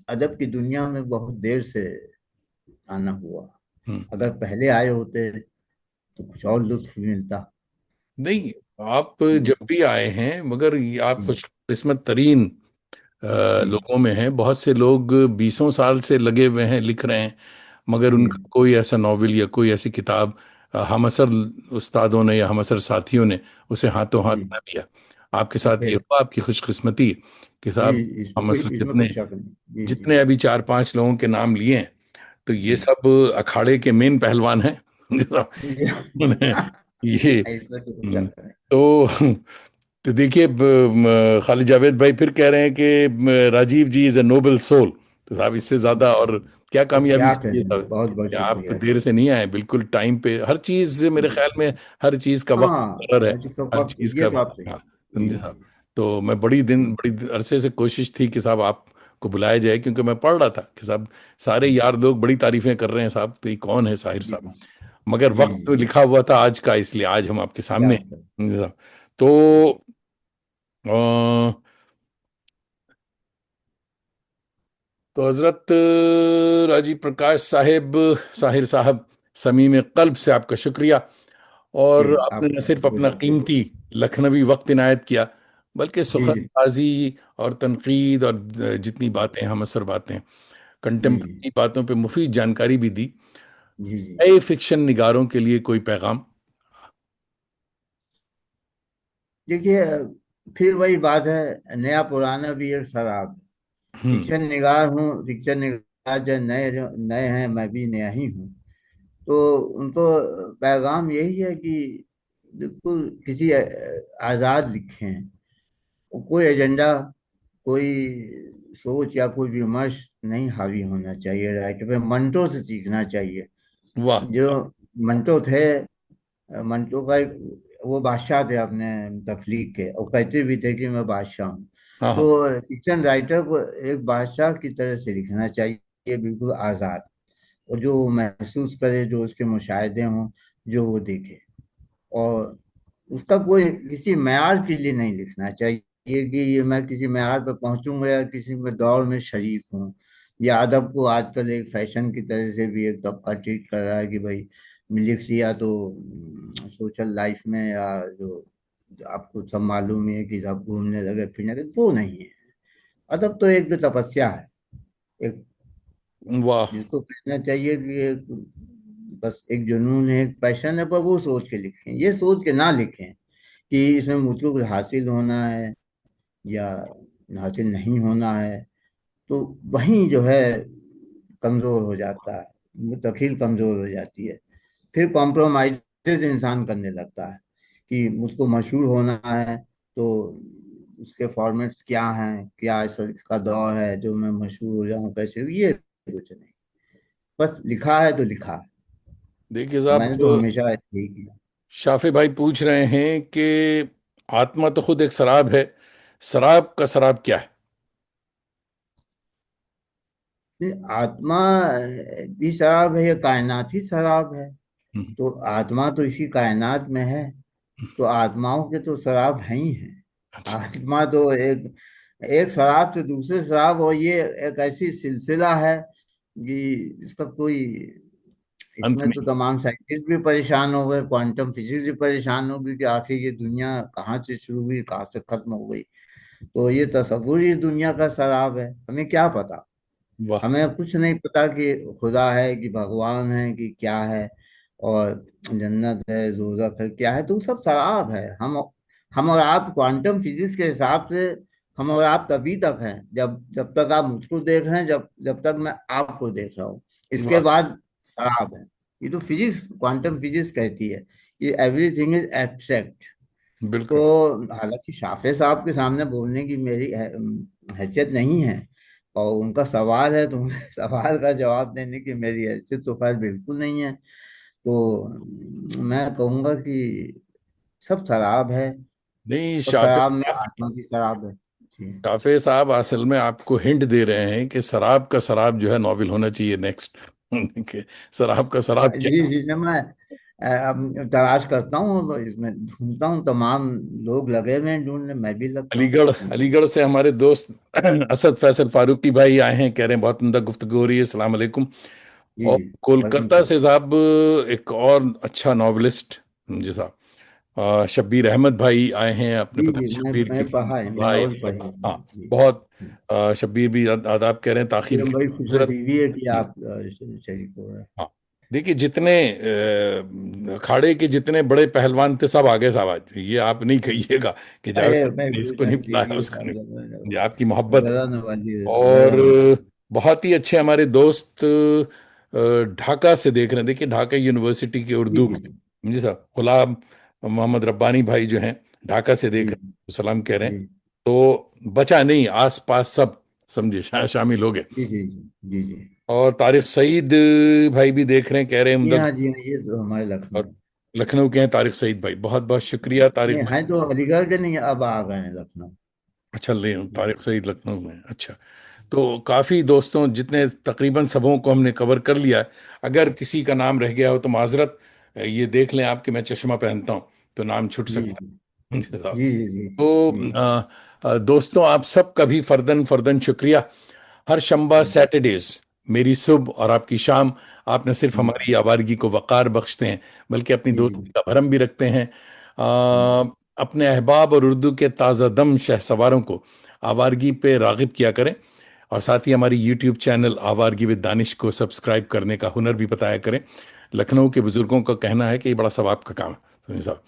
अदब की दुनिया में बहुत देर से आना हुआ। हम्म। अगर पहले आए होते तो कुछ और लुत्फ मिलता। नहीं, आप हम्म, जब भी आए हैं, मगर आप हम्म, खुशकिस्मत तरीन जी लोगों में हैं। बहुत से लोग बीसों साल से लगे हुए हैं, लिख रहे हैं, मगर जी उनका कोई ऐसा नॉवेल या कोई ऐसी किताब हमअसर उस्तादों ने या हमअसर साथियों ने उसे हाथों हाथ जी ना दिया। आपके साथ ये जी हुआ, आपकी खुशकिस्मती कि जी, साहब, हमअसर इसमें जितने कोई शक नहीं। जी जी जितने अभी चार पांच लोगों के नाम लिए हैं, तो ये जी सब अखाड़े के मेन पहलवान हैं। जी। उन्हें ये इसमें तो कोई हम्म, शक नहीं। तो देखिए, खालिद जावेद भाई फिर कह रहे हैं कि राजीव जी इज ए नोबल सोल। तो साहब, इससे ज्यादा और क्या अब कामयाबी क्या चाहिए कहें, साहब? बहुत बहुत कि आप शुक्रिया जी। देर से नहीं आए, बिल्कुल टाइम पे हर चीज, मेरे ख्याल में हर चीज का वक्त हाँ, मुकर्रर है, हर चीज का हर वक्त, चीज ये का। तो आप सही हाँ, हैं। जी समझे साहब। जी तो मैं बड़ी अरसे से कोशिश थी कि साहब आपको बुलाया जाए, क्योंकि मैं पढ़ रहा था कि साहब सारे जी यार लोग बड़ी तारीफें कर रहे हैं साहब, तो ये कौन है साहिर जी साहब? मगर जी वक्त तो लिखा हुआ था आज का, इसलिए आज हम आपके जी, सामने हैं। तो अ, तो हजरत राजीव प्रकाश साहिब, साहिर साहब, समीम कल्ब से आपका शुक्रिया। जी, और आपने न आपका सिर्फ बहुत अपना शुक्रिया। कीमती लखनवी वक्त इनायत किया, बल्कि जी सुखद जी साजी और तनकीद और जितनी बातें, हम असर बातें, जी जी कंटेम्प्रेरी बातों पे मुफीद जानकारी भी दी। जी जी। नए फिक्शन निगारों के लिए कोई पैगाम? देखिए, फिर वही बात है, नया पुराना भी एक शराब है। हम्म। फिक्शन निगार हूँ, फिक्शन निगार जो नए नए हैं, मैं भी नया ही हूँ। तो उनको पैगाम यही है कि बिल्कुल किसी आज़ाद लिखें, कोई एजेंडा, कोई सोच या कोई विमर्श नहीं हावी होना चाहिए राइटर पे। मंटो से सीखना चाहिए। वाह। जो मंटो थे, मंटो का एक, वो बादशाह थे अपने तख्लीक के, और कहते भी थे कि मैं बादशाह हूँ। हाँ हाँ। तो फिक्शन राइटर को एक बादशाह की तरह से लिखना चाहिए, बिल्कुल आज़ाद। और जो वो महसूस करे, जो उसके मुशाहिदे हों, जो वो देखे। और उसका कोई किसी मैार के लिए नहीं लिखना चाहिए कि ये मैं किसी मैार पर पहुंचूंगा या किसी में दौड़ में शरीक हूँ। या अदब को आजकल एक फैशन की तरह से भी एक तबका ट्रीट कर रहा है कि भाई लिख लिया तो सोशल लाइफ में, या जो जो आपको सब मालूम ही है कि सब घूमने लगे फिरने लगे, वो नहीं है। अदब तो एक तपस्या है, एक, वाह। जिसको कहना चाहिए कि एक, बस एक जुनून है, एक पैशन है, पर वो सोच के लिखें, ये सोच के ना लिखें कि इसमें मुझको कुछ हासिल होना है या हासिल नहीं होना है। तो वहीं जो है कमजोर हो जाता है, मुतखिल कमजोर हो जाती है। फिर कॉम्प्रोमाइजेज इंसान करने लगता है कि मुझको मशहूर होना है, तो उसके फॉर्मेट्स क्या हैं, क्या इसका दौर है जो मैं मशहूर हो जाऊं, कैसे, ये कुछ नहीं। बस लिखा है तो लिखा है। देखिए साहब, मैंने तो हमेशा यही किया। शाफी भाई पूछ रहे हैं कि आत्मा तो खुद एक शराब है, शराब का शराब क्या है? नहीं, आत्मा भी शराब है या कायनात ही शराब है? हम्म। तो आत्मा तो इसी कायनात में है, तो आत्माओं के तो शराब है ही है। अच्छा। आत्मा तो एक, एक शराब से दूसरे शराब, और ये एक ऐसी सिलसिला है कि इसका कोई, अंत इसमें तो नहीं। तमाम साइंटिस्ट भी परेशान हो गए, क्वांटम फिजिक्स भी परेशान हो गई कि आखिर ये दुनिया कहाँ से शुरू हुई, कहाँ से खत्म हो गई। तो ये तस्वुर ही इस दुनिया का शराब है, हमें क्या पता। वाह। हमें कुछ नहीं पता कि खुदा है कि भगवान है कि क्या है, और जन्नत है, दोज़ख है, क्या है, तो वो सब शराब है। हम और आप क्वांटम फिजिक्स के हिसाब से, हम और आप तभी तक हैं जब जब तक आप मुझको देख रहे हैं, जब जब तक मैं आपको देख रहा हूँ। इसके वाह। बाद शराब है। ये तो फिजिक्स, क्वांटम फिजिक्स कहती है कि एवरीथिंग इज एब्स्ट्रैक्ट। तो बिल्कुल। हालांकि शाफे साहब के सामने बोलने की मेरी हैसियत नहीं है, और उनका सवाल है तो उनके सवाल का जवाब देने की मेरी हैसियत तो खैर बिल्कुल नहीं है। तो मैं कहूँगा कि सब शराब है, नहीं, और शाफे शराब में साहब, आत्मा की शराब है जी। शाफे साहब असल में आपको हिंट दे रहे हैं कि शराब का शराब जो है नॉवेल होना चाहिए नेक्स्ट। कि शराब का हाँ, शराब जी क्या? जी, ने मैं अब तलाश करता हूँ, इसमें ढूंढता हूँ, तमाम लोग लगे हुए हैं ढूंढने, मैं भी लगता हूँ अलीगढ़, जी। अलीगढ़ से हमारे दोस्त असद फैसल फारूकी भाई आए हैं, कह रहे हैं बहुत उम्दा गुफ्तगू हो रही है, सलाम अलैकुम। जी और जी। वालेकुम कोलकाता सलाम। से साहब एक और अच्छा नॉवलिस्ट जी साहब, शब्बीर अहमद भाई आए हैं। आपने जी पता जी, नहीं शब्बीर की मैं पढ़ा है, मैं भाई, नॉवल पढ़ी है हाँ जी। बहुत, जी। शब्बीर भी आदाब कह रहे हैं, ये ताखिर हम की बड़ी खुश हजरत। नसीबी है कि आप शरीक हो रहे हैं। हाँ। देखिए जितने अखाड़े के जितने बड़े पहलवान थे सब आगे साहब आज, ये आप नहीं कहिएगा कि अरे जावेद मैं ने खुश इसको नहीं नसीबी बताया है उसको नहीं। साहब, ये आपकी मोहब्बत। जरा नवाजी है, और जरा नवाजी। बहुत ही अच्छे हमारे दोस्त ढाका से देख रहे हैं, देखिए ढाका यूनिवर्सिटी के जी उर्दू जी के जी साहब गुलाम मोहम्मद रब्बानी भाई जो हैं ढाका से देख जी रहे हैं, सलाम कह रहे हैं। जी तो बचा नहीं, आस पास सब समझे शामिल हो गए। जी जी जी जी जी। और तारिक सईद भाई भी देख रहे हैं, कह रहे हैं जी उम्दा। हाँ, जी हाँ, ये तो हमारे लखनऊ। और लखनऊ के हैं तारिक सईद भाई, बहुत बहुत शुक्रिया तारिक नहीं भाई। है तो अलीगढ़ के, नहीं अब आ गए हैं लखनऊ। अच्छा ले, जी तारिक सईद लखनऊ में, अच्छा। तो काफ़ी दोस्तों, जितने तकरीबन सबों को हमने कवर कर लिया है। अगर किसी का नाम रह गया हो तो माजरत, ये देख लें आप कि मैं चश्मा पहनता हूँ तो नाम छूट जी सकता जी है। साहब। जी जी जी जी। तो दोस्तों आप सबका भी फर्दन फर्दन शुक्रिया। हर शंबा जी सैटरडेज मेरी सुबह और आपकी शाम, आप न सिर्फ जी हमारी आवारगी को वकार बख्शते हैं बल्कि अपनी जी दोस्ती जी का भरम भी रखते हैं। जी अपने अहबाब और उर्दू के ताज़ा दम शहसवारों को आवारगी पे रागिब किया करें, और साथ ही हमारी यूट्यूब चैनल आवारगी विद दानिश को सब्सक्राइब करने का हुनर भी बताया करें। लखनऊ के बुजुर्गों का कहना है कि ये बड़ा सवाब का काम है समझे साहब,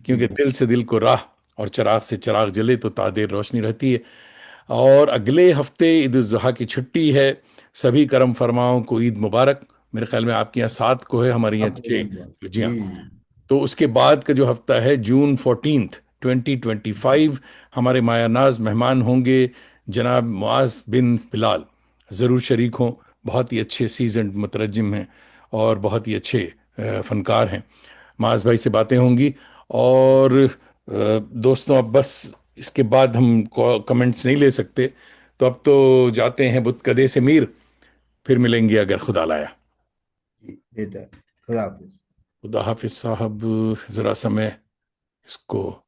क्योंकि जी दिल से दिल को राह और चिराग से चिराग जले तो तादेर रोशनी रहती है। और अगले हफ्ते ईद उल जुहा की छुट्टी है, सभी करम फरमाओं को ईद मुबारक। मेरे ख्याल में आपके यहाँ 7 को है, हमारे यहाँ आपको 6। धन्यवाद। जी हाँ। जी जी तो उसके बाद का जो हफ्ता है जून 14, 2025 हमारे मायानाज मेहमान होंगे जनाब मुआज बिन बिलाल। ज़रूर शरीक हों। बहुत ही अच्छे सीजन्ड मुतरज्जिम हैं और बहुत ही अच्छे फनकार हैं। माज भाई से बातें होंगी। और दोस्तों, अब बस इसके बाद हम कमेंट्स नहीं ले सकते, तो अब तो जाते हैं बुतकदे से मीर। फिर मिलेंगे अगर खुदा लाया। जी बेहतर। खुदा हाफिज। खुदा हाफिज साहब। ज़रा समय इसको।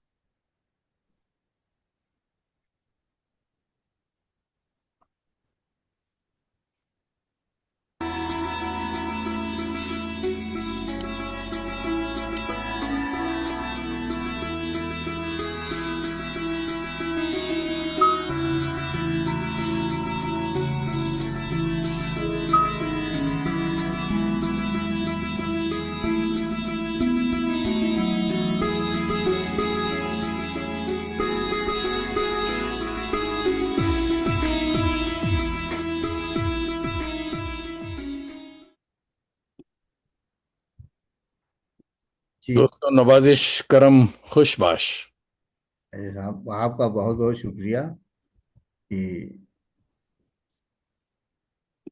जी। दोस्तों, नवाजिश करम खुशबाश। आपका बहुत बहुत शुक्रिया कि